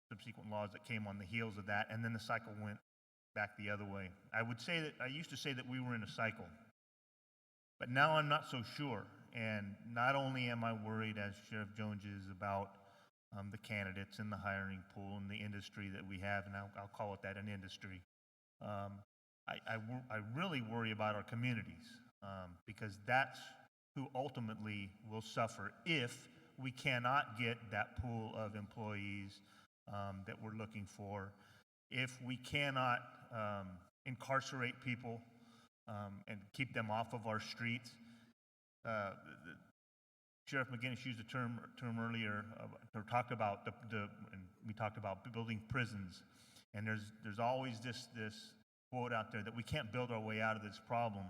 subsequent laws that came on the heels of that, and then the cycle went back the other way. I used to say that we were in a cycle, but now I'm not so sure. And not only am I worried, as Sheriff Jones is, about the candidates and the hiring pool and the industry that we have, and I'll call it that, an industry. I really worry about our communities, because that's who ultimately will suffer if we cannot get that pool of employees that we're looking for, if we cannot incarcerate people and keep them off of our streets. Sheriff McGinnis used a term earlier, or talked about and we talked about building prisons, and there's always this quote out there that we can't build our way out of this problem,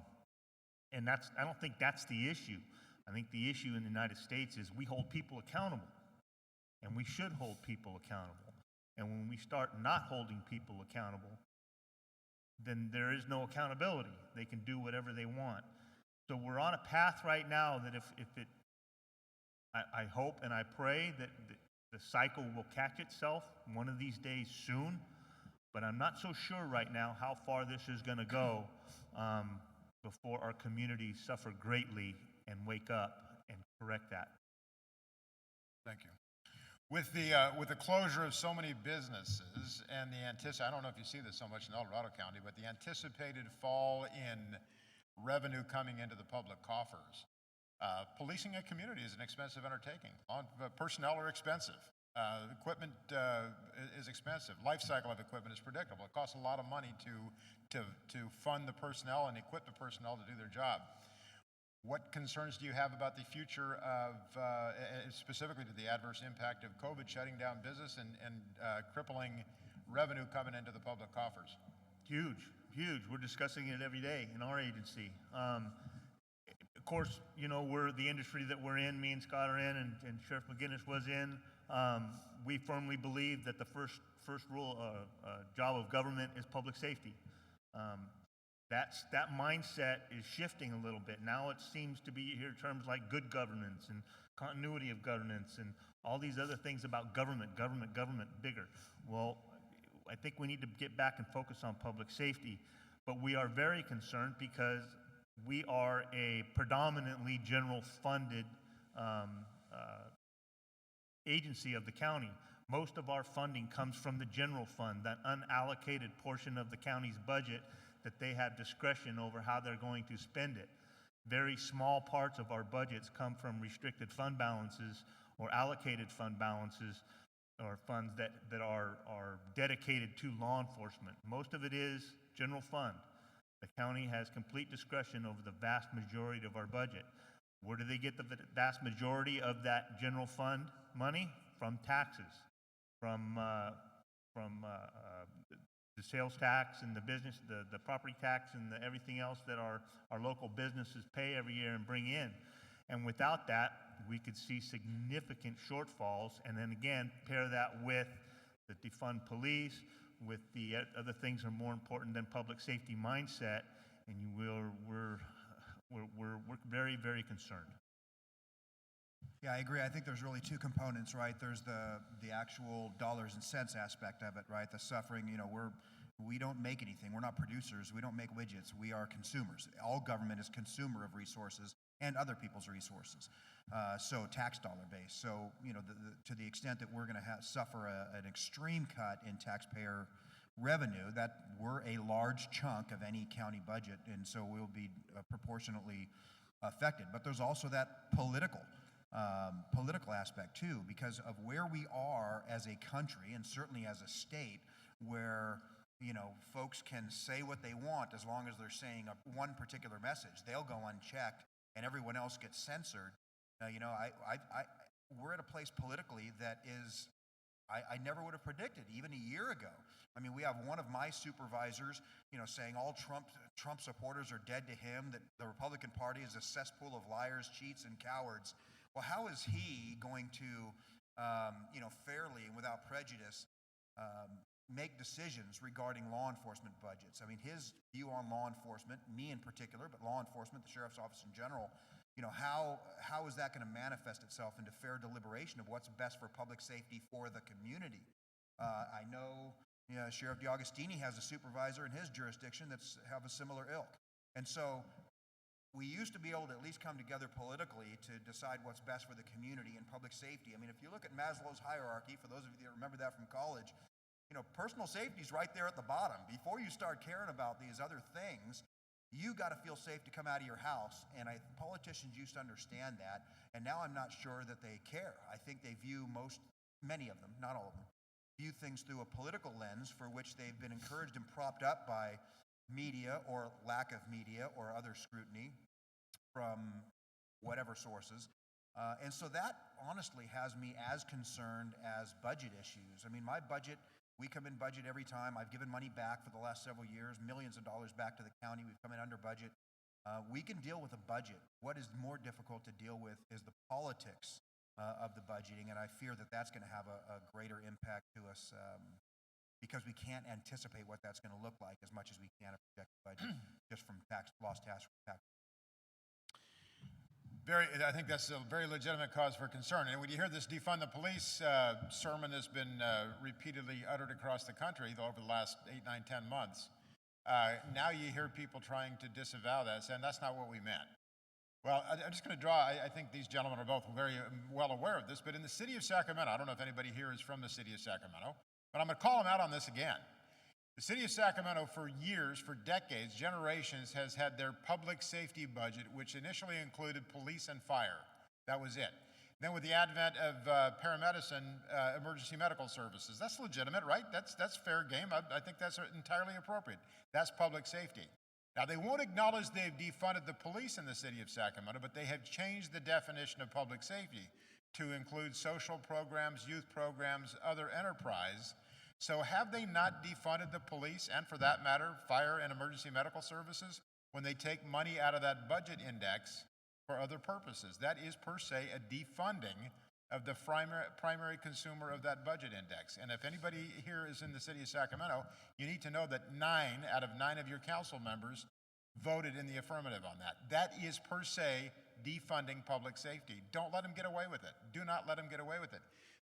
and I don't think that's the issue. I think the issue in the United States is we hold people accountable, and we should hold people accountable. And when we start not holding people accountable, then there is no accountability. They can do whatever they want. So we're on a path right now that I hope and I pray that the cycle will catch itself one of these days soon, but I'm not so sure right now how far this is going to go before our communities suffer greatly and wake up and correct that. Thank you. With the closure of so many businesses and I don't know if you see this so much in El Dorado County, but the anticipated fall in revenue coming into the public coffers. Policing a community is an expensive undertaking. Personnel are expensive. Equipment is expensive. Life cycle of equipment is predictable. It costs a lot of money to fund the personnel and equip the personnel to do their job. What concerns do you have about the future of, specifically to the adverse impact of COVID shutting down business and crippling revenue coming into the public coffers? Huge. We're discussing it every day in our agency. Of course, we're the industry that we're in, me and Scott are in, and Sheriff McGinnis was in. We firmly believe that the first rule job of government is public safety. That mindset is shifting a little bit. Now it seems to be, you hear terms like good governance and continuity of governance and all these other things about government bigger. Well, I think we need to get back and focus on public safety. But we are very concerned because we are a predominantly general funded agency of the county. Most of our funding comes from the general fund, that unallocated portion of the county's budget that they have discretion over how they're going to spend it. Very small parts of our budgets come from restricted fund balances or allocated fund balances or funds that are dedicated to law enforcement. Most of it is general fund. The county has complete discretion over the vast majority of our budget. Where do they get the vast majority of that general fund money? From taxes, from the sales tax and the business, the property tax and everything else that our local businesses pay every year and bring in. And without that, we could see significant shortfalls. And then again, pair that with the defund police, with the other things are more important than public safety mindset, and we're very, very concerned. Yeah, I agree. I think there's really two components, right? There's the actual dollars and cents aspect of it, right? The suffering, we don't make anything. We're not producers. We don't make widgets. We are consumers. All government is consumer of resources and other people's resources. So tax dollar base. So, to the extent that we're going to suffer an extreme cut in taxpayer revenue, that we're a large chunk of any county budget, and so we'll be proportionately affected. But there's also that political aspect too, because of where we are as a country and certainly as a state, where folks can say what they want as long as they're saying one particular message. They'll go unchecked, and everyone else gets censored. We're at a place politically that is, I never would have predicted even a year ago. I mean, we have one of my supervisors, saying all Trump supporters are dead to him, that the Republican Party is a cesspool of liars, cheats, and cowards. Well, how is he going to, fairly and without prejudice, make decisions regarding law enforcement budgets? I mean, his view on law enforcement, me in particular, but law enforcement, the sheriff's office in general, how is that going to manifest itself into fair deliberation of what's best for public safety for the community? I know, Sheriff DiAugustini has a supervisor in his jurisdiction that's have a similar ilk. And so we used to be able to at least come together politically to decide what's best for the community and public safety. I mean, if you look at Maslow's hierarchy, for those of you that remember that from college, personal safety is right there at the bottom. Before you start caring about these other things, you got to feel safe to come out of your house. And politicians used to understand that, and now I'm not sure that they care. I think they view many of them, not all of them, view things through a political lens for which they've been encouraged and propped up by media or lack of media or other scrutiny from whatever sources. And so that honestly has me as concerned as budget issues. I mean, my budget, we come in budget every time. I've given money back for the last several years, millions of dollars back to the county. We've come in under budget. We can deal with a budget. What is more difficult to deal with is the politics of the budgeting, and I fear that that's going to have a greater impact to us because we can't anticipate what that's going to look like as much as we can project the budget just from lost tax. I think that's a very legitimate cause for concern. And when you hear this defund the police sermon that's been repeatedly uttered across the country over the last 8, 9, 10 months, now you hear people trying to disavow that, saying that's not what we meant. Well, I'm just going to draw, I think these gentlemen are both very well aware of this, but in the city of Sacramento, I don't know if anybody here is from the city of Sacramento, but I'm going to call them out on this again. The city of Sacramento for years, for decades, generations, has had their public safety budget, which initially included police and fire. That was it. Then with the advent of paramedicine, emergency medical services, that's legitimate, right? That's fair game. I think that's entirely appropriate. That's public safety. Now, they won't acknowledge they've defunded the police in the city of Sacramento, but they have changed the definition of public safety to include social programs, youth programs, other enterprise. So have they not defunded the police, and for that matter, fire and emergency medical services, when they take money out of that budget index for other purposes? That is per se a defunding of the primary consumer of that budget index. And if anybody here is in the city of Sacramento, you need to know that 9 out of 9 of your council members voted in the affirmative on that. That is per se defunding public safety. Don't let them get away with it. Do not let them get away with it.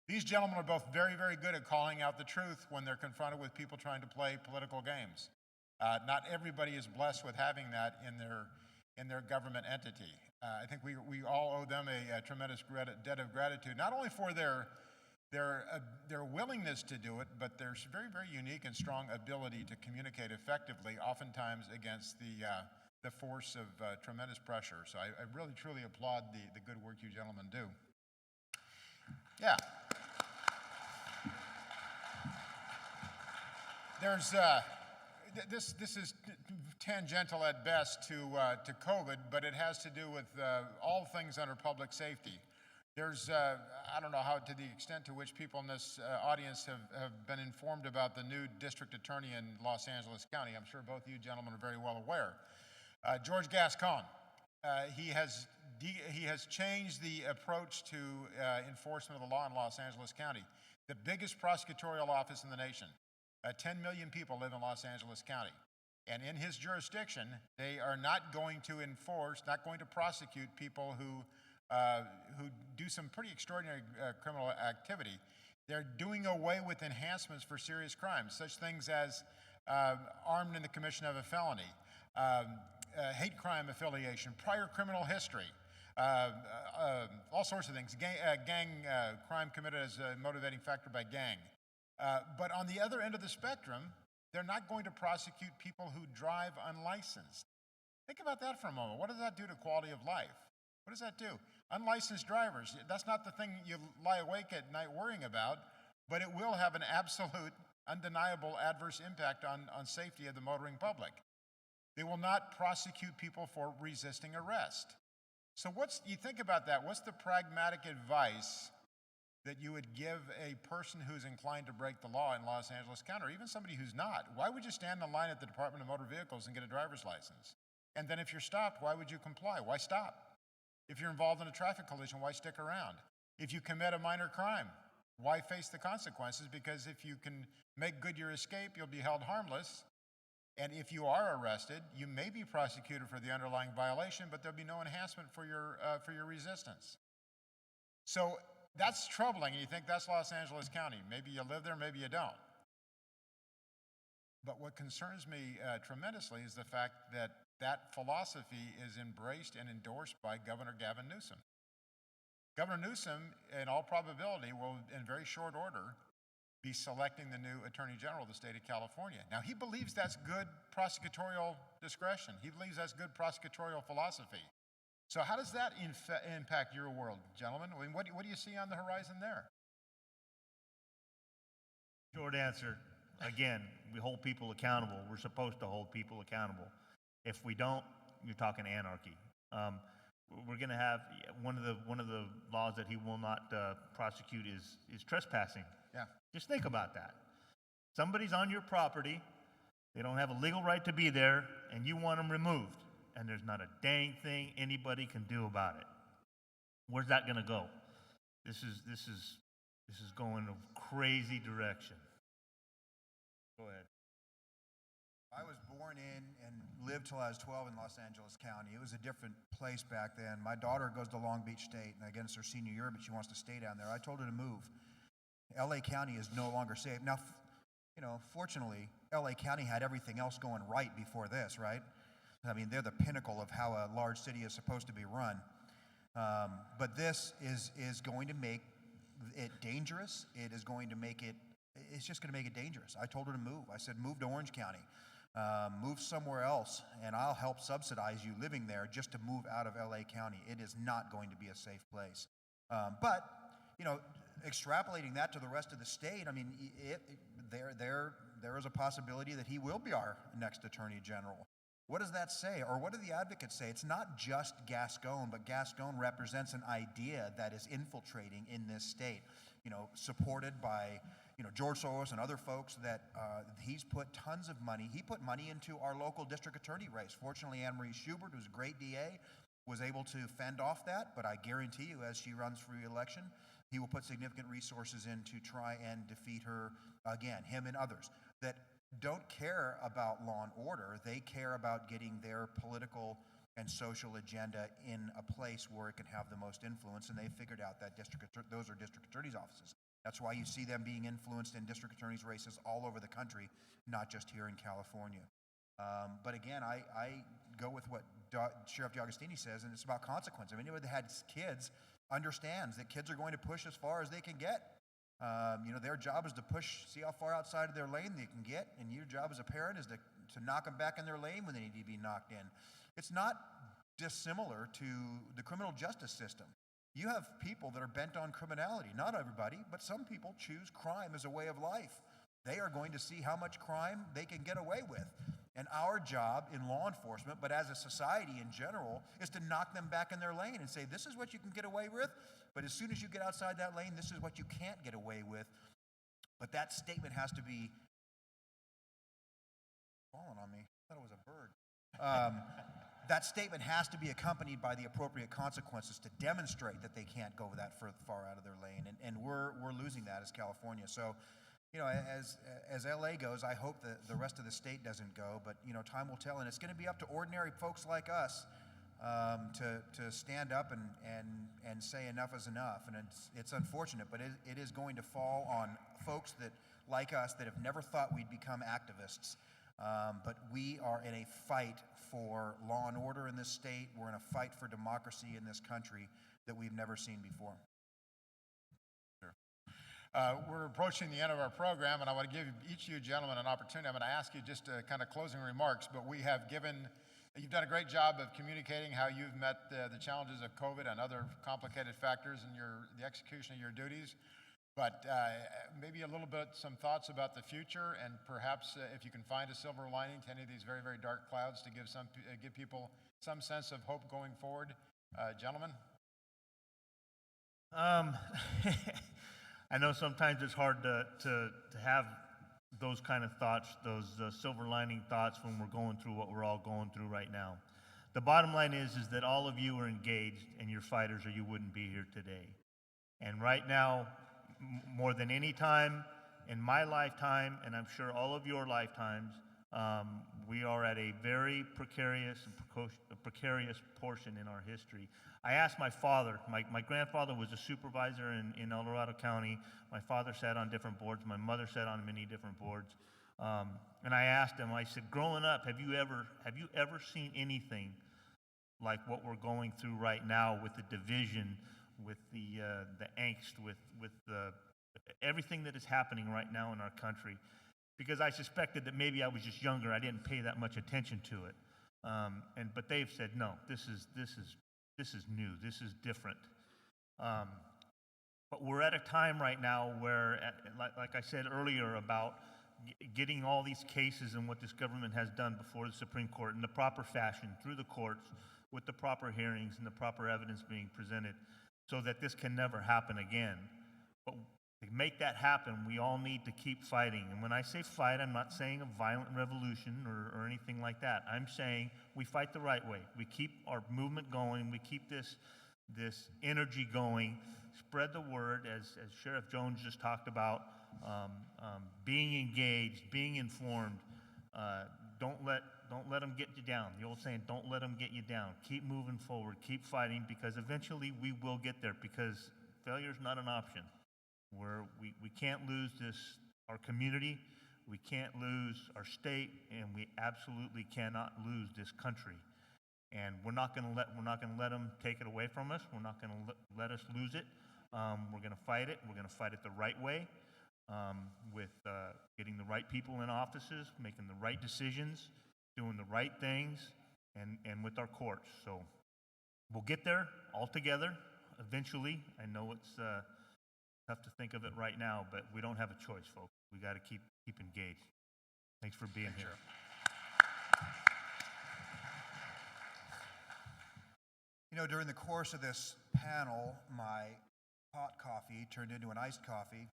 These gentlemen are both very, very good at calling out the truth when they're confronted with people trying to play political games. Not everybody is blessed with having that in their government entity. I think we all owe them a tremendous debt of gratitude, not only for their willingness to do it, but their very, very unique and strong ability to communicate effectively, oftentimes against the force of tremendous pressure. So I really, truly applaud the good work you gentlemen do. Yeah. This is tangential at best to COVID, but it has to do with all things under public safety. There's, I don't know how, to the extent to which people in this audience have been informed about the new district attorney in Los Angeles County. I'm sure both of you gentlemen are very well aware. George Gascon. He has changed the approach to enforcement of the law in Los Angeles County, the biggest prosecutorial office in the nation. 10 million people live in Los Angeles County. And in his jurisdiction, they are not going to enforce, not going to prosecute people who do some pretty extraordinary criminal activity. They're doing away with enhancements for serious crimes, such things as armed in the commission of a felony, hate crime affiliation, prior criminal history, all sorts of things, gang crime committed as a motivating factor by gang. But on the other end of the spectrum, they're not going to prosecute people who drive unlicensed. Think about that for a moment. What does that do to quality of life? What does that do? Unlicensed drivers, that's not the thing you lie awake at night worrying about, but it will have an absolute, undeniable adverse impact on safety of the motoring public. They will not prosecute people for resisting arrest. So you think about that, what's the pragmatic advice that you would give a person who's inclined to break the law in Los Angeles County, or even somebody who's not? Why would you stand in line at the Department of Motor Vehicles and get a driver's license? And then if you're stopped, why would you comply? Why stop? If you're involved in a traffic collision, why stick around? If you commit a minor crime, why face the consequences? Because if you can make good your escape, you'll be held harmless. And if you are arrested, you may be prosecuted for the underlying violation, but there'll be no enhancement for your resistance. So that's troubling. You think that's Los Angeles County. Maybe you live there, maybe you don't. But what concerns me tremendously is the fact that that philosophy is embraced and endorsed by Governor Gavin Newsom. Governor Newsom, in all probability, will, in very short order, be selecting the new Attorney General of the state of California. Now, he believes that's good prosecutorial discretion. He believes that's good prosecutorial philosophy. So how does that impact your world, gentlemen? I mean, what do you see on the horizon there? Short answer, again, we hold people accountable. We're supposed to hold people accountable. If we don't, you're talking anarchy. We're going to have one of the laws that he will not prosecute is trespassing. Yeah. Just think about that. Somebody's on your property, they don't have a legal right to be there, and you want them removed, and there's not a dang thing anybody can do about it. Where's that going to go? This is going in a crazy direction. Go ahead. I was born in and lived till I was 12 in Los Angeles County. It was a different place back then. My daughter goes to Long Beach State, and again, it's her senior year, but she wants to stay down there. I told her to move. LA County is no longer safe. Now, fortunately, LA County had everything else going right before this, right? I mean, they're the pinnacle of how a large city is supposed to be run. But this is going to make it dangerous. It is going to make it, it's just going to make it dangerous. I told her to move. I said, move to Orange County. Move somewhere else, and I'll help subsidize you living there just to move out of LA County. It is not going to be a safe place. But, extrapolating that to the rest of the state, I mean, there is a possibility that he will be our next Attorney General. What does that say? Or what do the advocates say? It's not just Gascon, but Gascon represents an idea that is infiltrating in this state, supported by, George Soros and other folks that he's put tons of money. He put money into our local district attorney race. Fortunately, Anne Marie Schubert, who's a great DA, was able to fend off that, but I guarantee you, as she runs for re-election, he will put significant resources in to try and defeat her again, him and others that don't care about law and order. They care about getting their political and social agenda in a place where it can have the most influence, and they figured out that those are district attorneys' offices. That's why you see them being influenced in district attorneys' races all over the country, not just here in California. But again, I go with what Sheriff D'Agostini says, and it's about consequence. I mean, anybody that has kids understands that kids are going to push as far as they can get. Their job is to push, see how far outside of their lane they can get, and your job as a parent is to knock them back in their lane when they need to be knocked in. It's not dissimilar to the criminal justice system. You have people that are bent on criminality. Not everybody, but some people choose crime as a way of life. they are going to see how much crime they can get away with. And our job in law enforcement, but as a society in general, is to knock them back in their lane and say, this is what you can get away with, but as soon as you get outside that lane, this is what you can't get away with. But that statement has to be falling on me. I thought it was a bird. That statement has to be accompanied by the appropriate consequences to demonstrate that they can't go that far out of their lane, and we're losing that as California. So, you know, as LA goes, I hope that the rest of the state doesn't go, but you know, time will tell, and it's going to be up to ordinary folks like us to stand up and say enough is enough. And it's unfortunate, but it is going to fall on folks that like us that have never thought we'd become activists. But we are in a fight for law and order in this state. We're in a fight for democracy in this country that we've never seen before. Sure. We're approaching the end of our program, and I want to give each of you gentlemen an opportunity. I'm going to ask you just kind of closing remarks, but you've done a great job of communicating how you've met the challenges of COVID and other complicated factors in the execution of your duties. But maybe a little bit, some thoughts about the future, and perhaps if you can find a silver lining to any of these very, very dark clouds to give people some sense of hope going forward. Gentlemen? I know sometimes it's hard to have those kind of thoughts, those silver lining thoughts when we're going through what we're all going through right now. The bottom line is that all of you are engaged and you're fighters, or you wouldn't be here today. And right now, more than any time in my lifetime, and I'm sure all of your lifetimes, we are at a very precarious portion in our history. I asked my father, my grandfather was a supervisor in El Dorado County. My father sat on different boards. My mother sat on many different boards. And I asked him, I said, growing up, have you ever seen anything like what we're going through right now with the division, with the angst, with everything that is happening right now in our country? Because I suspected that maybe I was just younger. I didn't pay that much attention to it. But they've said, no, this is new. This is different. But we're at a time right now where, like I said earlier about getting all these cases and what this government has done before the Supreme Court in the proper fashion, through the courts, with the proper hearings and the proper evidence being presented, so that this can never happen again. But to make that happen, we all need to keep fighting. And when I say fight, I'm not saying a violent revolution or anything like that. I'm saying we fight the right way. We keep our movement going. We keep this energy going. Spread the word, as Sheriff Jones just talked about, being engaged, being informed. Don't let them get you down. The old saying, don't let them get you down. Keep moving forward. Keep fighting, because eventually we will get there, because failure is not an option. We can't lose our community, we can't lose our state, and we absolutely cannot lose this country. And we're not going to let them take it away from us. We're not going to let us lose it. We're going to fight it. We're going to fight it the right way, with getting the right people in offices, making the right decisions, doing the right things, and with our courts. So we'll get there all together eventually. I know it's tough to think of it right now, but we don't have a choice, folks. We got to keep engaged. Thanks for being here. You know, during the course of this panel, my hot coffee turned into an iced coffee.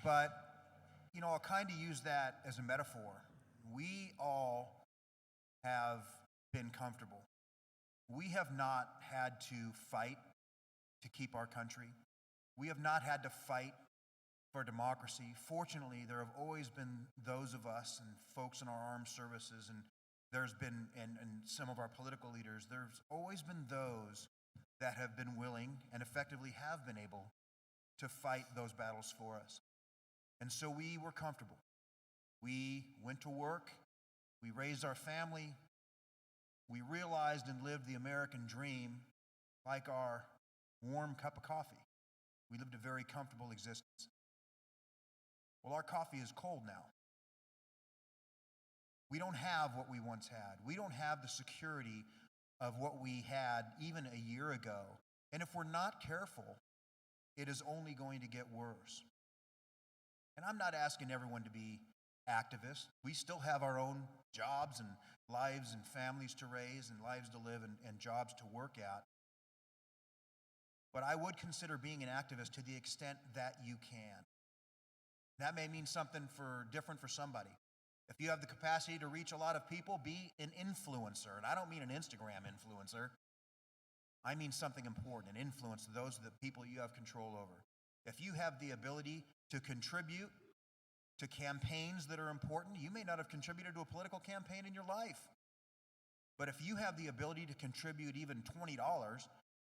But, you know, I'll kind of use that as a metaphor. We all have been comfortable. We have not had to fight to keep our country. We have not had to fight for democracy. Fortunately, there have always been those of us and folks in our armed services, and there's been, and some of our political leaders, there's always been those that have been willing and effectively have been able to fight those battles for us. And so we were comfortable. We went to work. We raised our family. We realized and lived the American dream like our warm cup of coffee. We lived a very comfortable existence. Well, our coffee is cold now. We don't have what we once had. We don't have the security of what we had even a year ago. And if we're not careful, it is only going to get worse. And I'm not asking everyone to be activists. We still have our own jobs and lives and families to raise and lives to live and jobs to work at. But I would consider being an activist to the extent that you can. That may mean something different for somebody. If you have the capacity to reach a lot of people, be an influencer. And I don't mean an Instagram influencer. I mean something important, an influence to those are the people you have control over. If you have the ability to contribute to campaigns that are important, you may not have contributed to a political campaign in your life. But if you have the ability to contribute even $20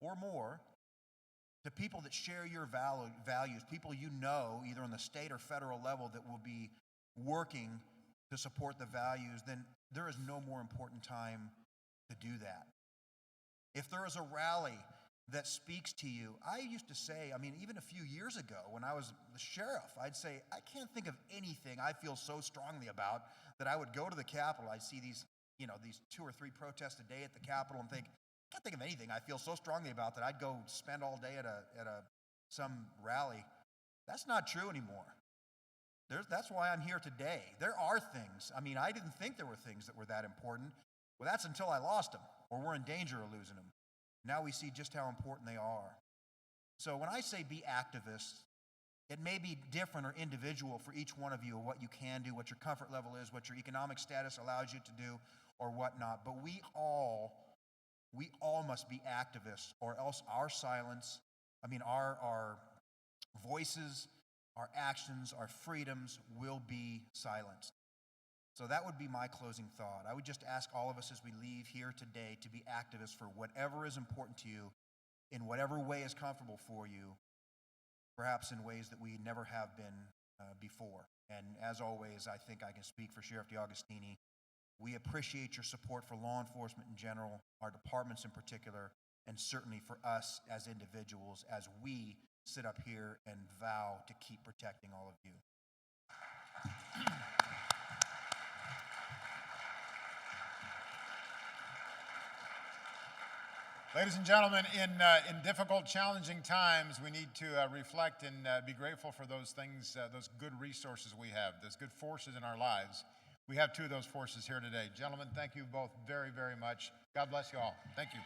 or more to people that share your values, people you know, either on the state or federal level, that will be working to support the values, then there is no more important time to do that. If there is a rally that speaks to you, I used to say, even a few years ago when I was the sheriff, I'd say, I can't think of anything I feel so strongly about that I would go to the Capitol. I'd see these 2 or 3 protests a day at the Capitol and think, I can't think of anything I feel so strongly about that I'd go spend all day at some rally. That's not true anymore. That's why I'm here today. There are things. I didn't think there were things that were that important. Well, that's until I lost them or were in danger of losing them. Now we see just how important they are. So when I say be activists, it may be different or individual for each one of you, what you can do, what your comfort level is, what your economic status allows you to do, or whatnot. But we all must be activists, or else our silence, our voices, our actions, our freedoms will be silenced. So that would be my closing thought. I would just ask all of us as we leave here today to be activists for whatever is important to you, in whatever way is comfortable for you, perhaps in ways that we never have been before. And as always, I think I can speak for Sheriff DeAugustini. We appreciate your support for law enforcement in general, our departments in particular, and certainly for us as individuals as we sit up here and vow to keep protecting all of you. Ladies and gentlemen, in difficult, challenging times, we need to reflect and be grateful for those things, those good resources we have, those good forces in our lives. We have 2 of those forces here today. Gentlemen, thank you both very, very much. God bless you all. Thank you.